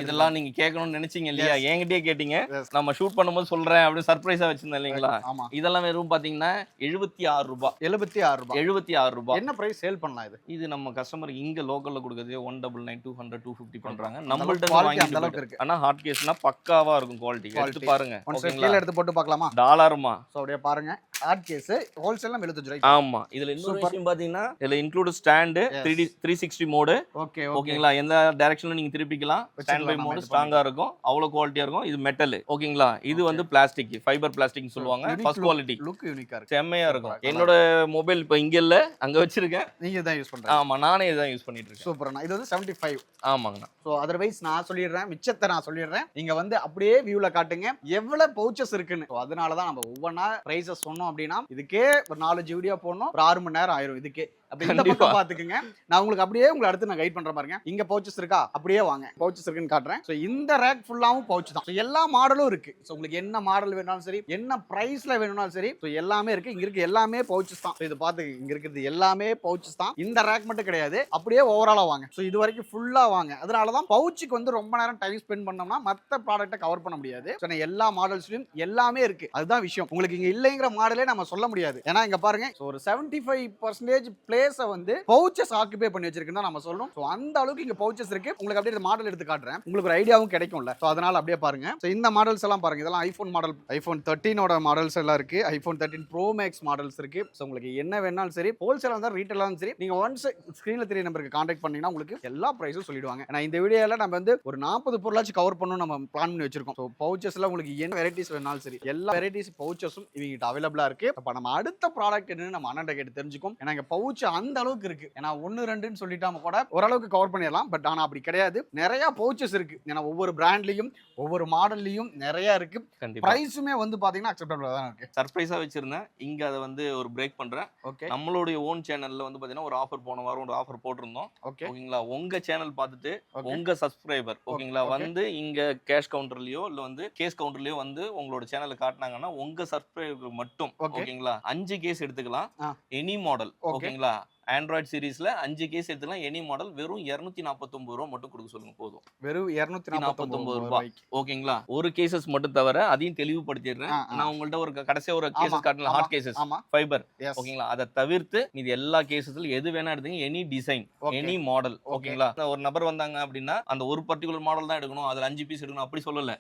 இதெல்லாம் நீங்க கேட்கணும்னு நினைச்சீங்க இல்லையா? என்கிட்டயே கேட்டீங்க. நம்ம ஷூட் பண்ணும்போது சொல்றேன் அப்படி சர்ப்ரைஸா வச்சிருந்தேன் இல்லீங்களா? இதெல்லாம் வெறும் பாத்தீங்கன்னா 76 ரூபாய். 76 ரூபாய். 76 ரூபாய். என்ன பிரைஸ் சேல் பண்ணலாம் இது? இது நம்ம கஸ்டமர் இங்க லோக்கல்ல கொடுக்குறது 199 200 250 பண்றாங்க. நம்மள்ட்ட வாங்கி அந்த அளவுக்கு இருக்கு. ஆனா ஹாட் கேஸ்னா பக்காவா இருக்கும் குவாலிட்டி. எடுத்து பாருங்க. ஒன்ஸ் ஓகேங்களா? கீழ எடுத்து போட்டு பார்க்கலாமா? டாலர்மா. சோ அப்படியே பாருங்க. ஹார்ட் கேஸ் ஹோல்சேல்ல 75 ரூபாய். ஆமா. இதுல இன்னொரு விஷயம் பாத்தீங்கன்னா இதுல இன்க்ளூட் ஸ்டாண்ட் 360 மோடு. ஓகே ஓகேங்களா? எந்த டைரக்ஷன்ல நீங்க திருப்பிக்கலாம். ஸ்டாண்ட் பை மோடு ஸ்ட்ராங்கா இருக்கும். அவ்வளவு குவாலிட்டியா இருக்கும். இது மெட்டல். ஓகேங்களா? இது வந்து பிளாஸ்டிக், ஃபைபர் பிளாஸ்டிக்னு சொல்லுவாங்க. First quality. லுக் யூனிக்கா இருக்கு. செம்மையா இருக்கும். என்னோட மொபைல் இப்ப இங்க இல்ல, அங்க வச்சிருக்கேன். நீங்க தான் யூஸ் பண்றீங்க. ஆமா, நானே இதான் யூஸ் பண்ணிட்டு இருக்கேன். சூப்பர்ண்ணா. இது வந்து 75. ஆமாங்கண்ணா. ஸோ அதர்வைஸ் நான் சொல்லிடுறேன், மிச்சத்தை நான் சொல்லிடுறேன். நீங்க வந்து அப்படியே வியூல காட்டுங்க எவ்வளவு பவுச்சஸ் இருக்குன்னு. ஸோ அதனால தான் நம்ம ஒவ்வொன்றா ப்ரைஸஸ் சொன்னோம் அப்படின்னா இதுக்கே ஒரு 4-5 வீடியோ போடணும், ஒரு 6 மணி நேரம் ஆயிரும் இதுக்கே. அப்படி இந்த பக்கம் பாத்துக்குங்க. நான் உங்களுக்கு அப்படியே உங்களை அடுத்து நான் கைட் பண்ற பாருங்க. இங்க பவுச்சஸ் இருக்கா, அப்படியே வாங்க, பவுச்சஸ் இருக்குன்னு காட்டுறேன். ஸோ இந்த ரேக் ஃபுல்லாவும் பவுச் தான். ஸோ எல்லா மாடலும் இருக்கு. ஸோ உங்களுக்கு என்ன மாடல் வேணாலும் சரி, என்ன பிரைஸ்ல வேணும்னாலும் சரி, ஸோ எல்லாமே இருக்கு. இங்க இருக்கு எல்லாமே பவுச்சஸ் தான். இது பாத்துங்க, இங்க இருக்கிறது எல்லாமே பவுச்சஸ் தான். இந்த ரேக் மட்டும் கிடையாது, அப்படியே ஓவராலா வாங்க. ஸோ இது வரைக்கும் ஃபுல்லா வாங்க. அதனால தான் பவுச்சுக்கு வந்து ரொம்ப நேரம் டைம் ஸ்பெண்ட் பண்ணோம்னா மத்த ப்ராடக்ட்டை கவர் பண்ண முடியாது. ஸோ எல்லா மாடல்ஸ்லயும் எல்லாமே இருக்கு. அதுதான் விஷயம். உங்களுக்கு இங்க இல்லைங்கிற மாடலே நம்ம சொல்ல முடியாது. ஏன்னா இங்க பாருங்க, ஸோ ஒரு 75% பிளேஸை வந்து பவுச்சஸ் ஆக்குபை பண்ணி வச்சிருக்குன்னு தான் நம்ம சொல்லணும். ஸோ அந்த அளவுக்கு இங்க பவுச்சஸ் இருக்கு. உங்களுக்கு அப்படியே மாடல் எடுத்து காட்டுறேன், உங்களுக்கு ஒரு ஐடியாவும் கிடைக்கும்ல. ஸோ அதனால அப்படியே பாருங்க. ஸோ இந்த மாடல்ஸ் எல்லாம் பாருங்க, இதெல்லாம் ஐபோன் மாடல், ஐபோன் 13ஓட மாடல்ஸ் எல்லாம் இருக்கு. ஐபோன் 13 ப்ரோ மேக்ஸ் மாடல்ஸ் இருக்கு. ஸோ உங்களுக்கு என்ன வேணாலும் சரி, ஹோல்சேலா இருந்தாலும் ரீட்டைலா இருந்தாலும் சரி, நீங்க ஒன்ஸ் ஸ்கிரீன்ல தெரிய நம்பருக்கு கான்டாக்ட் பண்ணீங்கன்னா உங்களுக்கு எல்லா பிரைஸும் சொல்லிடுவாங்க. ஏன்னா இந்த வீடியோல நம்ம வந்து ஒரு 40 பொருளாச்சும் கவர் பண்ணணும் நம்ம பிளான் பண்ணி வச்சிருக்கோம். ஸோ பவுச்சஸ்ல உங்களுக்கு என்ன வெரைட்டிஸ் வேணாலும் சரி, எல்லா வெரைட்டிஸ் பவுச்சஸும் இவங்க அவைலபிளா இருக்கு. அப்ப நம்ம அடுத்த ப்ராடக்ட் என்னன்னு நம்ம அண்ணன் கேட்டு தெரிஞ்சுக்கும். ஏன்னா இங்க பவுச் அந்த அளவுக்கு இருக்கு. ஏன்னா 1-2ன்னு சொல்லிட்டாம கூட ஓரளவுக்கு கவர் பண்ணிடலாம். பட் ஆனா அப்படி கிடையாது, நிறைய பவுச்சஸ் இருக்கு. ஏன்னா ஒவ்வொரு பிராண்ட்லயும் ஒவ்வொரு மாடல்லையும் நிறைய இருக்கு. பிரைஸுமே வந்து பாத்தீங்கன்னா அக்செப்டபிளா தான் இருக்கு. சர்ப்ரைஸா வச்சிருந்தேன், இங்க அதை வந்து ஒரு பிரேக் பண்றேன். ஓகே, நம்மளுடைய ஓன் சேனல்ல வந்து பாத்தீங்கன்னா ஒரு ஆஃபர் போன வாரம் ஒரு ஆஃபர் போட்டிருந்தோம். ஓகேங்களா? உங்க சேனல் பார்த்துட்டு உங்க சப்ஸ்கிரைபர் ஓகேங்களா வந்து இங்க கேஷ் கவுண்டர்லயோ இல்ல வந்து கேஸ் கவுண்டர்லயோ வந்து உங்களோட சேனலை காட்டினாங்கன்னா உங்க சப்ஸ்கிரைபர் மட்டும் ஓகேங்களா 5 கேஸ் எடுத்துக்கலாம். எனி மாடல் ஓகேங்களா? ஆண்ட்ராய்ட் சீரிஸ்ல 5 கேஸ் எடுத்துக்கலாம். எனி மாடல் வெறும் 249 ரூபாய் மட்டும் கொடுக்க சொல்லுங்க போதும். வெறும் 249 ரூபாய். ஓகேங்களா? ஒரு கேசஸ் மட்டும் தவிர அதையும் தெளிவுபடுத்திடுறேன். நான் உங்கள்ட்ட ஒரு கடைசியா ஒரு கேசஸ் காட்டல, ஹார்ட் கேசஸ் ஃபைபர் ஓகேங்களா? அதை தவிர்த்து இது எல்லா கேசஸ்ல எது வேணா எடுத்துங்க. எனி டிசைன், எனி மாடல் ஓகேங்களா? ஒரு நபர் வந்தாங்க அப்படின்னா அந்த ஒரு பர்టిక్యులர் மாடல் தான் எடுக்கணும், அதுல 5 பீஸ் எடுக்கணும் அப்படி சொல்லல.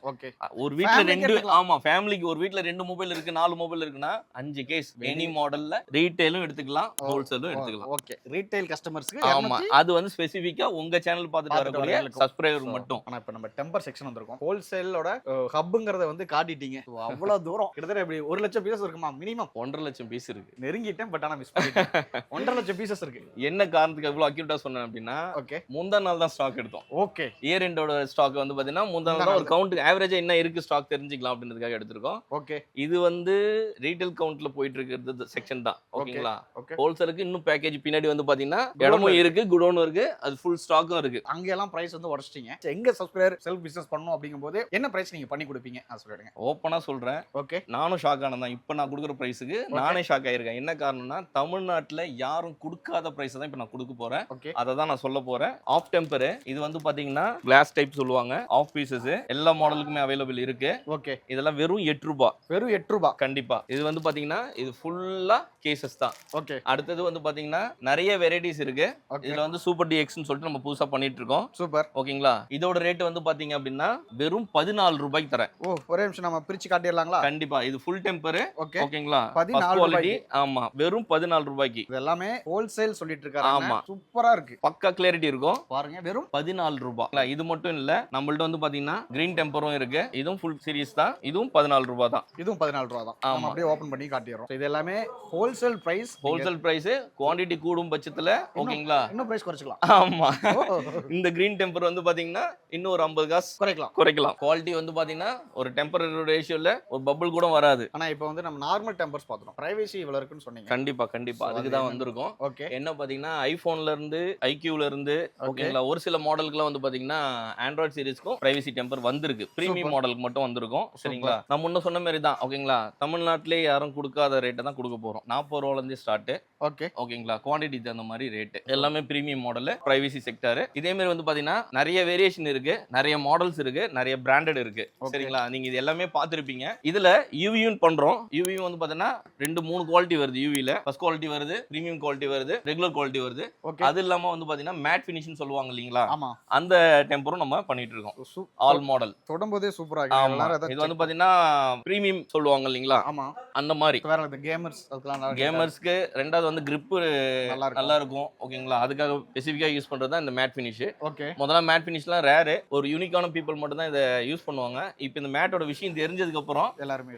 ஒரு வீட்ல 2 ஆமா ஃபேமிலிக்கு ஒரு வீட்ல 2 மொபைல் இருக்கு, 4 மொபைல் இருக்குன்னா 5 கேஸ் எனி மாடல்ல ரீட்டைலும் எடுத்துக்கலாம், ஹோல்சேலும் எடுத்துக்கலாம். ஓகே, ரீட்டைல் கஸ்டமர்ஸ்க்கு ஆமா, அது வந்து ஸ்பெசிஃபிக்கா உங்க சேனல் பார்த்துட்டு வரக்கூடிய சப்ஸ்கிரைபர் மட்டும். ஆனா இப்ப நம்ம டெம்பர் செக்ஷன் வந்திருக்கோம். ஹோல்சேலோட ஹப்ங்கறத வந்து காட்டிட்டீங்க. அவ்வளவு தூரம் கிட்டத்தட்ட எப்படி 1 லட்சம் பீசஸ் இருக்குமா? மினிமம் 1.5 லட்சம் பீஸ் இருக்கு. நெருங்கிட்டேன், பட் ஆனா மிஸ் பண்ணிட்டேன். 1.5 லட்சம் பீசஸ் இருக்கு. என்ன காரணத்துக்கு இவ்வளவு அக்யூரேட்டா சொன்னேன் அப்படின்னா, ஓகே, முந்தா நாள் தான் ஸ்டாக் எடுத்தோம். ஓகே, இயர் எண்டோட ஸ்டாக் வந்து பாத்தீங்கன்னா முந்தா நாள் ஒரு கவுண்ட் ஆவரேஜா என்ன இருக்கு ஸ்டாக் தெரிஞ்சுக்கலாம் அப்படின்றதுக்காக எடுத்திருக்கோம். ஓகே, இது வந்து ரீட்டைல் கவுண்ட்ல போயிட்டு இருக்கிறது செக்ஷன் தான் ஓகேங்களா? ஹோல்சேலுக்கு இன்னும் பேக்கேஜ் பின்னாடி வந்து பாத்தீங்கன்னா இடமும் இருக்கு, குடோனும் இருக்கு, அது ஃபுல் ஸ்டாக்கும் இருக்கு. அங்க எல்லாம் பிரைஸ் வந்து உடைச்சிட்டீங்க. எங்க சப்ஸ்கிரைபர் செல்ஃப் பிசினஸ் பண்ணனும் அப்படிங்கும்போது என்ன பிரைஸ் நீங்க பண்ணி கொடுப்பீங்க நான் சொல்றேன். ஓபனா சொல்றேன். ஓகே, நானும் ஷாக் ஆனேன். இப்போ நான் கொடுக்குற பிரைஸுக்கு நானே ஷாக் ஆயிருக்கேன். என்ன காரணம்னா தமிழ்நாட்டுல யாரும் கொடுக்காத பிரைஸ் தான் இப்போ நான் கொடுக்க போறேன். அதை தான் நான் சொல்ல போறேன். ஆஃப் டெம்பர் இது வந்து பாத்தீங்கன்னா கிளாஸ் டைப் சொல்லுவாங்க. ஆஃப் பீசஸ் எல்லா மாடலுக்குமே அவைலபிள் இருக்கு. ஓகே, இதெல்லாம் வெறும் 8 ரூபாய். வெறும் 8 ரூபாய் கண்டிப்பா. இது வந்து பாத்தீங்கன்னா இது ஃபுல்லா கேசஸ் தான். ஓகே, அடுத்தது வந்து பாத்தீங்கன்னா நிறைய வெரைட்டிஸ் இருக்கு. இதுல வந்து சூப்பர் டிஎக்ஸ்னு சொல்லிட்டு நம்ம புதுசா பண்ணிட்டு இருக்கோம். சூப்பர் ஓகேங்களா? இதோட ரேட் வந்து பாத்தீங்க அப்படின்னா வெறும் 14 ரூபாய்க்கு தரேன். ஓ, ஒரே நிமிஷம் நம்ம பிரிச்சு காட்டிடலாங்களா? கண்டிப்பா. இது ஃபுல் டெம்பர் ஓகேங்களா? 14 ரூபாய்க்கு. ஆமா, வெறும் 14 ரூபாய்க்கு. இது எல்லாமே ஹோல்சேல் சொல்லிட்டு இருக்காங்க. ஆமா, சூப்பரா இருக்கு, பக்கா கிளாரிட்டி இருக்கும். பாருங்க, வெறும் 14 ரூபாய். இது மட்டும் இல்ல, நம்மள்ட்ட வந்து பாத்தீங்கன்னா கிரீன் டெம்பரும் இருக்கு. இதுவும் ஃபுல் சீரிஸ் தான். இதுவும் 14 ரூபாய் தான். இதுவும் 14 ரூபாய் தான். நம்ம அப்படியே ஓபன் பண்ணி காட்டிடுறோம். இது எல்லாமே wholesale price. Wholesale price quantity கூடும் பட்சத்துல ஓகேங்களா இன்னும் பிரைஸ் குறைச்சுக்கலாம். ஆமா, இந்த கிரீன் டெம்பர் வந்து பாத்தீங்கன்னா இன்னும் ஒரு 50 காசு குறைக்கலாம். குவாலிட்டி வந்து பாத்தீங்கன்னா ஒரு டெம்பரரி ரேஷியோல ஒரு பபிள் கூட வராது. ஆனா இப்போ வந்து நம்ம நார்மல் டெம்பர்ஸ் பாத்துறோம். பிரைவசி இவ்வளவு இருக்குன்னு சொன்னீங்க. கண்டிப்பா கண்டிப்பா, அதுக்கு தான் வந்திருக்கும். ஓகே, என்ன பாத்தீங்கன்னா ஐபோன்ல இருந்து ஐக்யூல இருந்து ஓகேங்களா ஒரு சில மாடலுக்குலாம் வந்து பாத்தீங்கன்னா ஆண்ட்ராய்ட் சீரிஸ்க்கும் பிரைவசி டெம்பர் வந்திருக்கு. பிரீமியம் மாடலுக்கு மட்டும் வந்திருக்கும். சரிங்களா? நான் முன்ன சொன்ன மாதிரி தான் ஓகேங்களா? தமிழ்நாட்டிலே யாரும் கொடுக்காத ரேட்டை தான் கொடுக்க போறோம். 40 ரூபாயில இருந்து ஸ்டார்ட். ஓகே ஓகேங்களா, குவாண்டிட்டி தகுந்த மாதிரி ரேட். எல்லாமே பிரீமியம் மாடல், பிரைவசி செக்டர். இதே மாதிரி வந்து பாத்தீங்கன்னா நிறைய வேரியேஷன் இருக்கு, நிறைய மாடல்ஸ் இருக்கு, நிறைய பிராண்டட் இருக்கு. சரிங்களா, நீங்க இது எல்லாமே பார்த்திருப்பீங்க. இதுல யூவியும் பண்றோம். யூவி வந்து பாத்தீங்கன்னா 2-3 குவாலிட்டி வருது. யூவில ஃபர்ஸ்ட் குவாலிட்டி வருது, பிரீமியம் குவாலிட்டி வருது, ரெகுலர் குவாலிட்டி வருது. அது இல்லாம வந்து பாத்தீங்கன்னா மேட் ஃபினிஷ்னு சொல்லுவாங்க இல்லீங்களா, ஆமா, அந்த டெம்பரும் நம்ம பண்ணிட்டு இருக்கோம். ஆல் மாடல் தொடம்போதே சூப்பரா இருக்கு. இது வந்து பாத்தீங்கன்னா பிரீமியம் சொல்லுவாங்க இல்லீங்களா, ஆமா, அந்த மாதிரி வேற இந்த கேமர்ஸ் அதுக்கெல்லாம் கேமர்ஸ்க்கு. ரெண்டாவது வந்து grip நல்லா இருக்கும். ஓகேங்களா, அதுக்காக ஸ்பெசிஃபிக்கா யூஸ் பண்றது தான் இந்த மேட் ஃபினிஷ். ஓகே, முதல்ல மேட் ஃபினிஷ்லாம் ரேர், ஒரு யூனிக்கான பீப்பிள் மட்டும் தான் இதை யூஸ் பண்ணுவாங்க. இப்போ இந்த மேட்டோட விஷயம் தெரிஞ்சதுக்கு அப்புறம்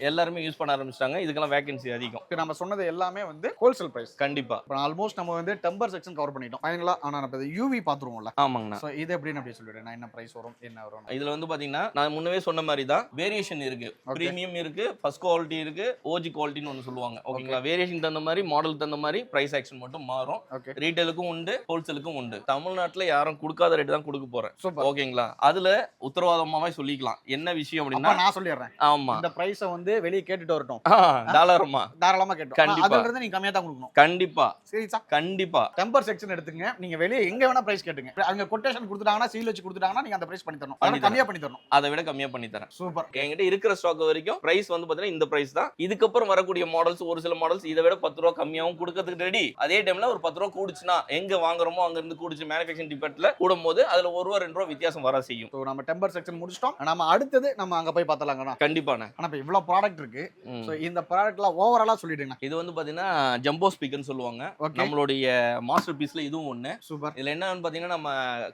எல்லாருமே யூஸ் பண்ண ஆரம்பிச்சிட்டாங்க. இதுக்கெல்லாம் வேகன்சி அதிகம். நம்ம சொன்னது எல்லாமே வந்து ஹோல்சேல் பிரைஸ். கண்டிப்பா. இப்போ ஆல்மோஸ்ட் நம்ம வந்து டெம்பர் செக்ஷன் கவர் பண்ணிட்டோம் ஃபைனலா. ஆனா நம்ம யூவி பாத்துருவோம்ல. ஆமாங்கண்ணா. சோ இது எப்படின்னு அப்படி சொல்லிடுறேன். நான் என்ன பிரைஸ் வரும், என்ன வரும் இதுல வந்து பாத்தீங்கன்னா நான் முன்னவே சொன்ன மாதிரி தான் வேரியேஷன் இருக்கு. பிரீமியம் இருக்கு, ஃபர்ஸ்ட் குவாலிட்டி இருக்கு, ஓஜி குவாலிட்டின்னு ஒன்று சொல்லுவாங்க. ஓகேங்களா, வேரியேஷன் தகுந்த மாதிரி, மாடல் தகுந்த மாதிரி பிரைஸ் ஆக்ஷன் மட்டும் மாறும். ரீட்டைலுக்கும் உண்டு, ஹோல்சேலுக்கும் உண்டு. தமிழ்நாட்டுல யாரும் கொடுக்காத ரேட் தான் கொடுக்க போறேன். ஓகேங்களா, அதுல உத்தரவாதமாவே சொல்லிக்கலாம். என்ன விஷயம் அப்படின்னா நான் சொல்லிடுறேன். ஆமா, இந்த பிரைஸை வந்து வெளியே கேட்டுட்டு வரட்டும், தாராளமா கேட்டோம். அதுல இருந்து நீங்க கம்மியா தான் கொடுக்கணும். கண்டிப்பா. சரி சார், கண்டிப்பா. டெம்பர் செக்ஷன் எடுத்துங்க, நீங்க வெளியே எங்க வேணா பிரைஸ் கேட்டுங்க. அவங்க கொட்டேஷன் கொடுத்துட்டாங்கன்னா, சீல் வச்சு கொடுத்துட்டாங்கன்னா நீங்க அந்த பிரைஸ் பண்ணி தரணும். அதை கம்மியா பண்ணி தரணும். அதை விட கம்மியா பண்ணி தரேன். சூப்பர். என்கிட்ட இருக்கிற ஸ்டாக் வரைக்கும் பிரைஸ் வந்து பாத்தீங்கன்னா இந்த பிரைஸ் தான். இதுக்கப்புறம் வரக்கூடிய மாடல்ஸ், ஒரு சில மாடல்ஸ் இதை விட 10 ரூபா கம்மியாவும் கொடுக்கறதுக்கு ரெடி. அதே டைம்ல ஒரு 10 ரூபா கூடுச்சுன்னா, எங்க வாங்குறோமோ அங்க இருந்து கூடுச்சு மேனுஃபேக்சரிங் டிபார்ட்மெண்ட்ல கூடும்போது அதுல 1 ரூபா 2 ரூபா வித்தியாசம் வர செய்யும். சோ நம்ம டெம்பர் செக்ஷன் முடிச்சிட்டோம். நம்ம அடுத்தது நம்ம அங்க போய் பார்த்தலாம்ங்கண்ணா. கண்டிப்பாண்ணே. ஆனா இப்ப இவ்வளவு ப்ராடக்ட் இருக்கு. சோ இந்த ப்ராடக்ட்லாம் ஓவராலா சொல்லிடுங்க. இது வந்து பாத்தீங்கன்னா ஜம்போ ஸ்பீக்கர்னு சொல்லுவாங்க. நம்மளுடைய மாஸ்டர் பீஸ்ல இதுவும் ஒண்ணு. சூப்பர். இதுல என்னன்னு பாத்தீங்கன்னா நம்ம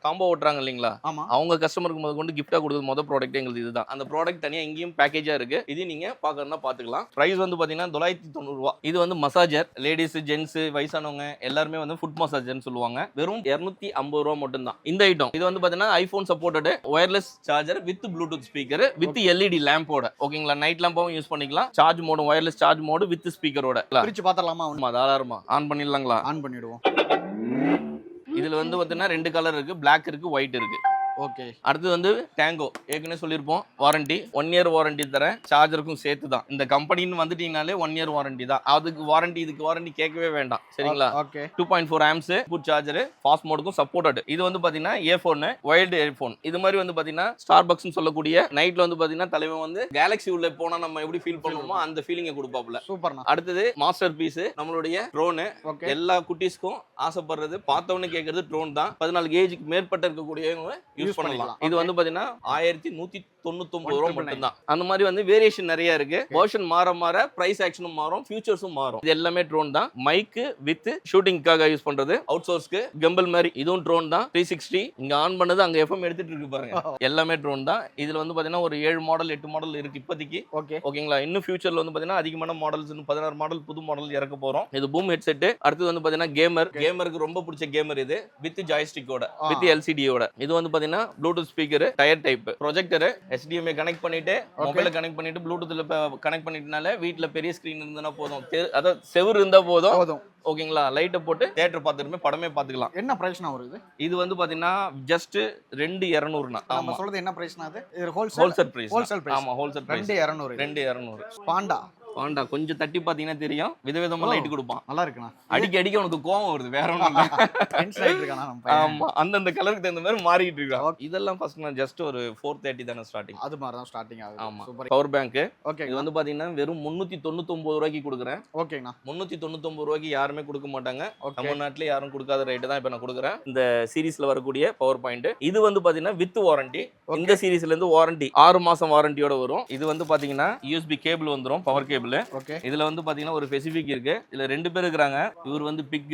காம்போ ஓட்டுறாங்க இல்லீங்களா, அவங்க கஸ்டமருக்கு முதல் கொண்டு கிஃப்டா கொடுத்தது முதல் ப்ராடக்ட் எங்களுக்கு இதுதான். அந்த ப்ராடக்ட் தனியா இங்கேயும் பேக்கேஜா இருக்கு. இது நீங்க பாக்கறதுனா பாத்துக்கலாம். பிரைஸ் வந்து பாத்தீங்கன்னா 990 ரூபா. இது வந்து மசாஜர், லேடிஸ், ஜென்ஸ், வயசானவங்க எல்லாருமே வந்து ஃபுட் மசாஜர்னு சொல்லுவாங்க. வெறும் 250 ரூபா மட்டும் தான் இந்த ஐட்டம். இது வந்து பாத்தீங்கன்னா iPhone supported wireless charger with Bluetooth speaker with LED லேம்போட. ஓகேங்களா, நைட் லேம்பாவும் யூஸ் பண்ணிக்கலாம். Charge mode, wireless charge mode with ஸ்பீக்கரோட. பிரிச்சு பார்த்தலாமா? தாராளமா ஆன் பண்ணிடலாங்களா? ஆன் பண்ணிடுவோம். இதுல வந்து பாத்தீங்கன்னா 2 கலர் இருக்கு, பிளாக் இருக்கு, ஒயிட் இருக்கு. ஓகே, அடுத்து வந்து டேங்கோ. ஏற்கனவே சொல்லியிருப்போம், வாரண்டி 1 இயர் வாரண்டி தரேன், சார்ஜருக்கும் சேர்த்து தான். இந்த கம்பெனின்னு வந்துட்டீங்கனாலே 1 இயர் வாரண்டி தான். அதுக்கு வாரண்டி, இதுக்கு வாரண்டி கேட்கவே வேண்டாம். சரிங்களா, 2.4 ஆம்ஸ் புட் சார்ஜர், ஃபாஸ்ட் மோடுக்கும் சப்போர்ட்டட். இது வந்து பாத்தீங்கன்னா இயர்போன், ஒயர்டு இயர்போன். இது மாதிரி வந்து பாத்தீங்கன்னா ஸ்டார்பக்ஸ்னு சொல்லக்கூடிய நைட்ல வந்து பாத்தீங்கன்னா தலைவன் வந்து கேலக்ஸி உள்ள போனா நம்ம எப்படி ஃபீல் பண்ணுவோமோ அந்த ஃபீலிங்கை கொடுப்பாப்ல. சூப்பர். அடுத்தது மாஸ்டர் பீஸ், நம்மளுடைய ட்ரோனு. எல்லா குட்டீஸ்க்கும் ஆசைப்படுறது, பார்த்தவனு கேட்கறது ட்ரோன் தான். 14 ஏஜுக்கு மேற்பட்ட இருக்கக்கூடியவங்க யூஸ் பண்ணலாம். இது வந்து பாத்தீங்கன்னா 1199 ரூபா மட்டும் தான். அந்த மாதிரி வந்து வேரியேஷன் நிறைய இருக்கு. வெர்ஷன் மாற மாற பிரைஸ் ஆக்ஷனும் மாறும், ஃபியூச்சர்ஸும் மாறும். இது எல்லாமே ட்ரோன் தான். மைக் வித் ஷூட்டிங்காக யூஸ் பண்றது, அவுட் சோர்ஸ்க்கு கெம்பல் மாதிரி இதுவும் ட்ரோன் தான். 360 இங்க ஆன் பண்ணது அங்க எஃப்எம் எடுத்துட்டு இருக்கு பாருங்க. எல்லாமே ட்ரோன் தான். இதுல வந்து பாத்தீங்கன்னா ஒரு 7 மாடல் 8 மாடல் இருக்கு இப்போதைக்கு. ஓகேங்களா, இன்னும் ஃபியூச்சர்ல வந்து பாத்தீங்கன்னா அதிகமான மாடல்ஸ், 16 மாடல் புது மாடல் இறக்க போறோம். இது பூம் ஹெட்செட். அடுத்து வந்து பாத்தீங்கன்னா கேமருக்கு ரொம்ப பிடிச்ச கேமர் இது, வித் ஜாய்ஸ்டிக்கோட, வித் எல்சிடியோட. இது வந்து பாத்தீங்கன்னா bluetooth speaker, tyre type, projector, HDMI connect பண்ணிட்டு, மொபைல கனெக்ட் பண்ணிட்டு, ப்ளூடூத்ல கனெக்ட் பண்ணிட்டனால வீட்ல பெரிய ஸ்கிரீன் இருந்தா போதும், அதாவது செவுரு இருந்தா போதும். ஓகேங்களா, லைட்டை போட்டு தியேட்டர் பார்த்துட்டுமே படமே பார்த்துக்கலாம். என்ன பிரைஸ்னா வருது? இது வந்து பாத்தீங்கன்னா ஜஸ்ட் 2200. நம்ம சொல்றது என்ன பிரைஸ்னா? அது ஹோல்சேல் பிரைஸ். ஆமா, ஹோல்சேல் பிரைஸ் 2200. பாண்டா கொஞ்சம் தட்டி பாத்தீங்கன்னா தெரியும், விதவிதமா லைட் கொடுப்பான். நல்லா இருக்குண்ணா. அடிக்க உனக்கு கோவம் வருது, வேற ஒன்றும். ஆமா, அந்தந்த கலருக்கு தகுந்த மாதிரி மாறிட்டு இருக்கான். இதெல்லாம் ஃபர்ஸ்ட் நான் ஜஸ்ட் ஒரு 430 தானே ஸ்டார்டிங். அது மாதிரி தான் ஸ்டார்டிங் ஆகுது. ஆமா, பவர் பேங்க். ஓகே, இது வந்து பாத்தீங்கன்னா வெறும் 399 ரூபாய்க்கு கொடுக்குறேன். ஓகேண்ணா, 399 ரூபாய்க்கு யாருமே கொடுக்க மாட்டாங்க. தமிழ்நாட்டுல யாரும் கொடுக்காத ரேட்டு தான் இப்ப நான் கொடுக்குறேன். இந்த சீரிஸ்ல வரக்கூடிய பவர் பாயிண்ட் இது வந்து பாத்தீங்கன்னா வித் வாரண்டி. இந்த சீரிஸ்ல இருந்து வாரண்டி 6 மாசம் வாரண்டியோட வரும். இது வந்து பாத்தீங்கன்னா USB கேபிள் வந்துரும், பவர் கேபிள். இதுல வந்து பாத்தீங்கன்னா ஒரு ஸ்பெசிபிக் இருக்கு. இதுல 2 பேர் இருக்காங்க. இவர் வந்து பிக்,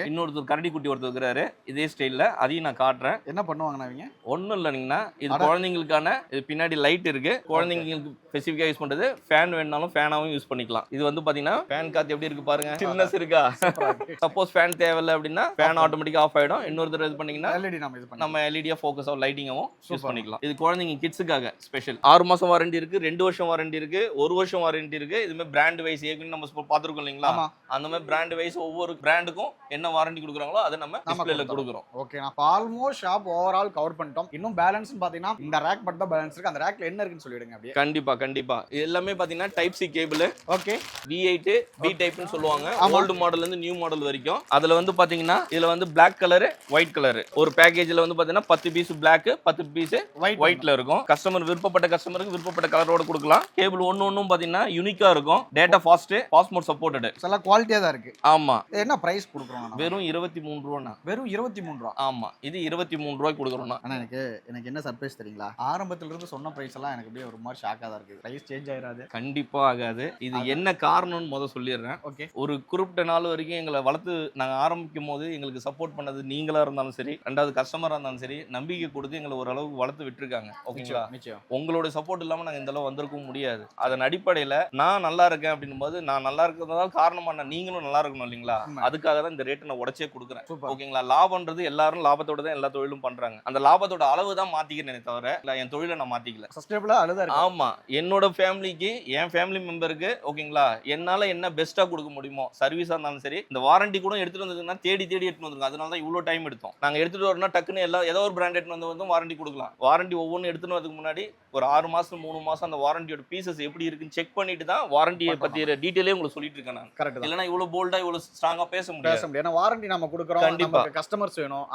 இன்னொருத்தர் கரடி குட்டி ஒருத்தர் இருக்காரு. இதே ஸ்டைல்ல அதையும் நான் காட்டுறேன். என்ன பண்ணுவாங்கண்ணா இவங்க? ஒண்ணும் இல்லைங்கன்னா, இது குழந்தைங்களுக்கான, இது பின்னாடி லைட் இருக்கு, குழந்தைங்களுக்கு ஸ்பெசிபிக்கா யூஸ் பண்றது. ஃபேன் வேணாலும் ஃபேனாவும் யூஸ் பண்ணிக்கலாம். இது வந்து பாத்தீங்கன்னா ஃபேன் காத்து எப்படி இருக்கு பாருங்க, சில்னஸ் இருக்கா. சப்போஸ் ஃபேன் தேவையில்லை அப்படின்னா ஃபேன் ஆட்டோமேட்டிக்கா ஆஃப் ஆயிடும். இன்னொருத்தர் இது பண்ணீங்கன்னா நம்ம எல்இடியா ஃபோக்கஸ் ஆகும், லைட்டிங்காவும் யூஸ் பண்ணிக்கலாம். இது குழந்தைங்க கிட்ஸுக்காக ஸ்பெஷல். 6 மாசம் வாரண்டி இருக்கு, 2 வருஷம் வாரண்டி இருக்கு, 1 வருஷம் வாரண்டி இருக்கு, இதுமே பிராண்ட் வைஸ் ஏற்கனவே நம்ம பார்த்துருக்கோம் இல்லைங்களா, ஆமா அந்த மாதிரி பிராண்ட் வைஸ் ஒவ்வொரு பிராண்டுக்கும் என்ன வாரண்டி கொடுக்குறாங்களோ அதை நம்ம டிஸ்பிளேல கொடுக்குறோம். ஓகே, நான் ஆல்மோஸ்ட் ஷாப் ஓவரால் கவர் பண்ணிட்டோம். இன்னும் பேலன்ஸ் பாத்தீங்கன்னா இந்த ரேக் மட்டும் தான் பேலன்ஸ் இருக்கு. அந்த ரேக்ல என்ன இருக்குன்னு சொல்லிடுங்க அப்படியே. கண்டிப்பா இது எல்லாமே பாத்தீங்கன்னா type C cable. Okay, V8 B டைப்னு சொல்லுவாங்க. ஓல்டு மாடல்ல இருந்து நியூ மாடல் வரைக்கும். அதுல வந்து பாத்தீங்கன்னா இதுல வந்து Black கலர், ஒயிட் கலர். ஒரு பேக்கேஜ்ல வந்து பாத்தீங்கன்னா 10 பீஸ் Black, 10 பீஸ் ஒயிட்ல இருக்கும். கஸ்டமர் விருப்பப்பட்ட கஸ்டமருக்கு விருப்பப்பட்ட கலரோட கொடுக்கலாம். கேபிள் ஒண்ணும் பாத்தீங்கன்னா யூனிக்கா இருக்கும். Data fast mode supported. எல்லாம் குவாலிட்டியா தான் இருக்கு. ஆமா. என்ன பிரைஸ் கொடுக்குறோம்? வெறும் 23 ரூபாய்னா. வெறும் 23 ரூபாய். ஆமா, இது 23 ரூபாய்க்கு கொடுக்குறோம்னா. ஆனா எனக்கு என்ன சர்ப்ரைஸ் தெரியுங்களா, ஆரம்பத்துல இருந்து சொன்ன பிரைஸ் எல்லாம் எனக்கு அப்படியே ஒரு மாதிரி ஷாக்கா தான் இருக்கு. பிரைஸ் சேஞ்ச் ஆயிராது? கண்டிப்பா ஆகாது. இது என்ன காரணம்னு முதல்ல சொல்லிடுறேன். ஓகே, ஒரு குறிப்பிட்ட நாள் வரைக்கும் எங்களை வளர்த்து நாங்க ஆரம்பிக்கும் போது எங்களுக்கு சப்போர்ட் பண்ணது நீங்களா இருந்தாலும் சரி, ரெண்டாவது கஸ்டமரா இருந்தாலும் சரி, நம்பிக்கை கொடுத்து எங்களை ஓரளவுக்கு வளர்த்து விட்டுருக்காங்க. ஓகேங்களா, நிச்சயம். உங்களோட சப்போர்ட் இல்லாம நாங்க இந்த அளவு வந்திருக்கவும் முடியாது. அதன் அடிப்படையில நான் நல்லா இருக்கேன் அப்படின்னும் போது, நான் நல்லா இருக்கிறதால காரணமா நீங்களும் நல்லா இருக்கணும் இல்லைங்களா, அதுக்காக தான் இந்த ரேட்டை நான் உடச்சே கொடுக்குறேன். ஓகேங்களா, லாபம்ன்றது எல்லாரும் லாபத்தோட தான் எல்லா தொழிலும் பண்றாங்க. அந்த லாபத்தோட அளவு தான் மாத்திக்கிறேனே தவிர என் தொழிலை நான் மாத்திக்கல. சஸ்டைனபிளா அழுதா இருக்கு. ஆமா, என்னோட ஃபேமிலிக்கு, என் ஃபேமிலி மெம்பருக்கு ஓகேங்களா, என்னால என்ன பெஸ்ட்டா கொடுக்க முடியுமோ, சர்வீஸா இருந்தாலும் சரி, இந்த வாரண்டி கூட எடுத்துட்டு வந்ததுன்னா தேடி எடுத்துட்டு வந்துருங்க. அதனால தான் இவ்வளவு டைம் எடுத்தோம். நாங்க எடுத்துட்டு வரணும்னா டக்குன்னு ஏதோ ஒரு பிராண்ட் எடுத்துட்டு வந்து வாரண்டி கொடுக்கலாம். வாரண்டி ஒவ்வொன்றும் எடுத்துட்டு வரதுக்கு முன்னாடி ஒரு 6 மாசம் 3 மாசம் அந்த வாரண்டியோட பீசஸ் எப்படி இருக்குன்னு செக் பண்ணிட்டு தான் வாரண்டியை பத்தி டீடைலே உங்களுக்கு சொல்லிட்டு இருக்கேன் நான். கரெக்ட். இல்லனா இவ்வளவு போல்டா இவ்வளவு ஸ்ட்ராங்கா பேச முடியாது. ஏன்னா வாரண்டி நம்ம கொடுக்குறோம், நமக்கு கஸ்டமர்ஸ் வேணும்.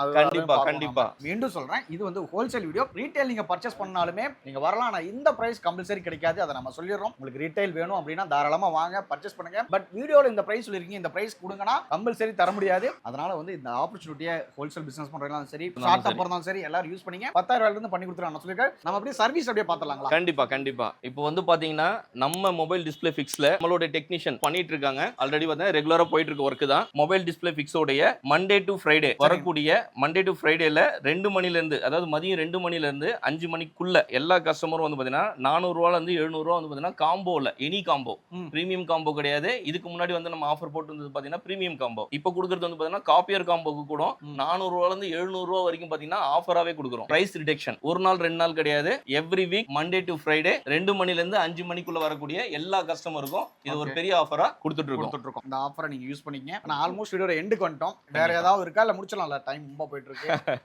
கண்டிப்பா. மீண்டும் சொல்றேன், இது வந்து ஹோல்சேல் வீடியோ. ரீட்டைல் நீங்க பர்ச்சேஸ் பண்ணாலுமே நீங்க வரலாம். ஆனா இந்த பிரைஸ் கம்பல்சரி கிடைக்காது. அதை நம்ம சொல்லிடுறோம். உங்களுக்கு ரீட்டைல் வேணும் அப்படின்னா தாராளமா வாங்க, பர்ச்சேஸ் பண்ணுங்க. பட் வீடியோல இந்த பிரைஸ் சொல்லிருக்கீங்க, இந்த பிரைஸ் கொடுங்கன்னா கம்பல்சரி தர முடியாது. அதனால வந்து இந்த ஆப்பர்ச்சுனிட்டியை ஹோல்சேல் பிசினஸ் பண்றவங்க சரி, ஷார்ட் அப் இருந்தாலும் சரி, எல்லாரும் யூஸ் பண்ணீங்க. 10,000 ரூபாயில இருந்து பண்ணி கொடுத்துறேன் நான் சொல்லிருக்கேன். நம்ம அப்படியே சர்வீஸ் அப்படியே பார்த்தலாங்களா? கண்டிப்பா. இப்போ வந்து பாத்தீங்கன்னா நம்ம மொபைல் டிஸ்ப்ளே ஃபிக்ஸ்ல நம்மளோட டெக்னீஷியன் பண்ணிட்டு இருக்காங்க. ஆல்ரெடி வந்து ரெகுலரா போயிட்டு இருக்க ஒர்க் தான். மொபைல் டிஸ்ப்ளே ஃபிக்ஸோடைய மண்டே டு ஃப்ரைடே வரக்கூடிய மண்டே டு ஃப்ரைடேல 2 மணில இருந்து, அதாவது மதியம் 2 மணில இருந்து 5 மணிக்குள்ள எல்லா கஸ்டமரும் வந்து பாத்தீங்கன்னா 400 ரூபாயில இருந்து 700 ரூபாய் வந்து பாத்தீங்கன்னா காம்போல, எனி காம்போ, பிரீமியம் காம்போ கிடையாது. இதுக்கு முன்னாடி வந்து நம்ம ஆஃபர் போட்டு இருந்தது பாத்தீங்கன்னா பிரீமியம் காம்போ. இப்போ கொடுக்கறது வந்து பாத்தீங்கன்னா காப்பியர் காம்போக்கு கூட 400 ரூபாயில இருந்து 700 ரூபாய் வரைக்கும் பாத்தீங்கன்னா ஆஃபராவே கொடுக்குறோம். பிரைஸ் ரிடக்ஷன் ஒரு நாள் 2 நாள் கிடையாது. Every week Monday to Friday 2 மணில இருந்து 5 மணிக்குள்ள வரக்கூடிய எல்லா கஸ்டமருக்கும் இது ஒரு பெரிய ஆஃபரா கொடுத்துட்டு இருக்கோம். இந்த ஆஃபரை நீங்க யூஸ் பண்ணிக்கங்க. நான் ஆல்மோஸ்ட் வீடியோட எண்டுக்கு வந்துட்டோம். வேற ஏதாவது இருக்கா இல்ல முடிச்சலாம்ல? டைம் ரொம்ப போயிட்டு இருக்கு.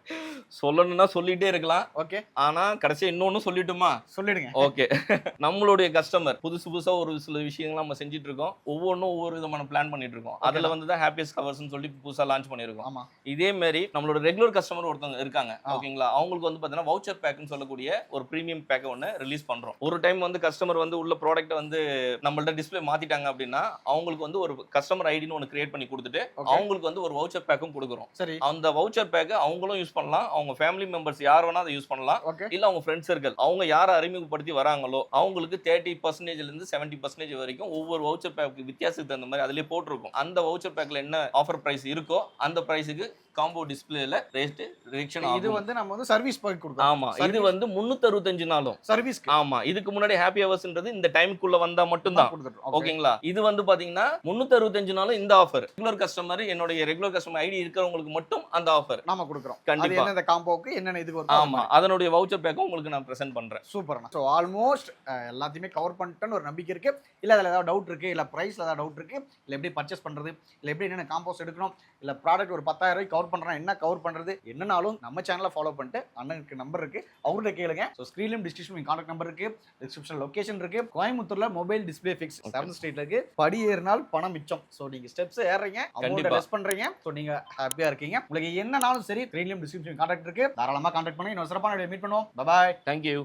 சொல்லணும்னா சொல்லிட்டே இருக்கலாம். ஓகே, ஆனா கடைசியா இன்னொன்னு சொல்லிட்டுமா? சொல்லிடுங்க. ஓகே, நம்மளுடைய கஸ்டமர் புதுசா ஒரு சில விஷயங்கள் நம்ம செஞ்சுட்டு இருக்கோம். ஒவ்வொன்றும் ஒவ்வொரு விதமான பிளான் பண்ணிட்டு இருக்கோம். அதுல வந்து தான் ஹாப்பியஸ்ட் கவர்ஸ்னு சொல்லி புதுசா லான்ச் பண்ணிருக்கோம். ஆமா, இதே மாதிரி நம்மளோட ரெகுலர் கஸ்டமர் ஒருத்தவங்க இருக்காங்க. ஓகேங்களா, அவங்களுக்கு வந்து பாத்தீங்கன்னா வவுச்சர் பேக்னு சொல்லக்கூடிய ஒரு பிரீமியம் பேக் ஒன்னு ரிலீஸ் பண்றோம். ஒரு டைம் வந்து கஸ்டமர் வந்து உள்ள ப்ராடக்ட் வந்து நம்மள்ட்ட டிஸ்ப்ளே மாத்திட்டாங்க அப்படின்னா அவங்களுக்கு வந்து ஒரு கஸ்டமர் ஐடின்னு ஒன்னு கிரியேட் பண்ணி கொடுத்துட்டு அவங்களுக்கு வந்து ஒரு வவுச்சர் பேக்கும் கொடுக்குறோம். சரி, அந்த வவுச்சர் பேக் அவங்களும் யூஸ் பண்ணலாம், அவங்க ஃபேமிலி மெம்பர்ஸ் யார் வேணா அதை யூஸ் பண்ணலாம். இல்ல அவங்க ஃப்ரெண்ட் சர்க்கிள் அவங்க யாரை அறிமுகப்படுத்தி வராங்களோ அவங்களுக்கு 30% இருந்து 70% வரைக்கும் ஒவ்வொரு வவுச்சர் பேக்கு வித்தியாசத்துக்கு தகுந்த மாதிரி அதுலயே போட்டிருக்கும். அந்த வவுச்சர் பேக்ல என்ன ஆஃபர் பிரைஸ் இருக்கோ அந்த பிரைஸுக்கு காம்போ டிஸ்ப்ளேல ரேட் ரிடக்ஷன் ஆகும். இது வந்து நம்ம வந்து சர்வீஸ் பண்ணி கொடுக்கிறோம். ஆமா, இது வந்து 365 நாளும் சர்வீஸ். ஆமா, இதுக்கு முன்னாடி ஹாப்பி ஹவர்ஸ்ன்றது இந்த டைம்க்குள்ள வந்தா மட்டும் தான். ஓகேங்களா, இது வந்து பாத்தீங்கன்னா 365 நாளும் இந்த ஆஃபர். ரெகுலர் கஸ்டமர், என்னோட ரெகுலர் கஸ்டமர் ஐடி இருக்கிறவங்களுக்கு மட்டும் அந்த ஆஃபர் நாம கொடுக்கிறோம். கண்டிப்பா. அது என்ன காம்போக்கு என்னென்ன இதுக்கு வரும்? ஆமா, அதனுடைய வவுச்சர் பேக்கும் உங்களுக்கு நான் பிரசன்ட் பண்றேன். சூப்பர்ண்ணா. சோ ஆல்மோஸ்ட் எல்லாத்தையுமே கவர் பண்ணிட்டேன்னு ஒரு நம்பிக்கை இருக்கு. இல்ல அதுல ஏதாவது டவுட் இருக்கு, இல்ல பிரைஸ்ல ஏதாவது டவுட் இருக்கு, இல்ல எப்படி பர்ச்சேஸ் பண்றது, இல்ல எப்படி என்னென்ன காம்போஸ் எடுக்கணும், இல்ல ப்ராடக்ட் ஒரு 10,000 ரூபாய்க்கு கவர் பண்றேன் என்ன கவர் பண்றது, என்னனாலும் நம்ம சேனலை ஃபாலோ பண்ணிட்டு அண்ணனுக்கு நம்பர் இருக்கு, அவர்கிட்ட கேளுங்க. ஸோ ஸ்க்ரீன்லையும் டிஸ்கிரிப்ஷன் கான்டாக்ட் நம்பர் இருக்கு, டிஸ்கிரிப்ஷன் லொகேஷன் இருக்கு. கோயம்புத்தூர்ல மொபைல் டிஸ்ப்ளே ஃபிக்ஸ் 7th ஸ்ட்ரீட்ல இருக்கு. படி ஏறினால் பணம் மிச்சம். ஸோ நீங்க ஸ்டெப்ஸ் ஏறுறீங்க, அமௌண்ட் ரெஸ் பண்றீங்க, ஸோ நீங்க ஹாப்பியா இருக்கீங்க. உங்களுக்கு என்னனாலும் சரி ஸ்க்ரீன்லையும் டிஸ்கிரிப்ஷன் கான்டாக்ட் இருக்கு, தாராளமா கான்டாக்ட் பண்ணி இன்னொரு சிறப்பான வீடியோ மீட் பண்ணுவோம். பை. தேங்க்யூ.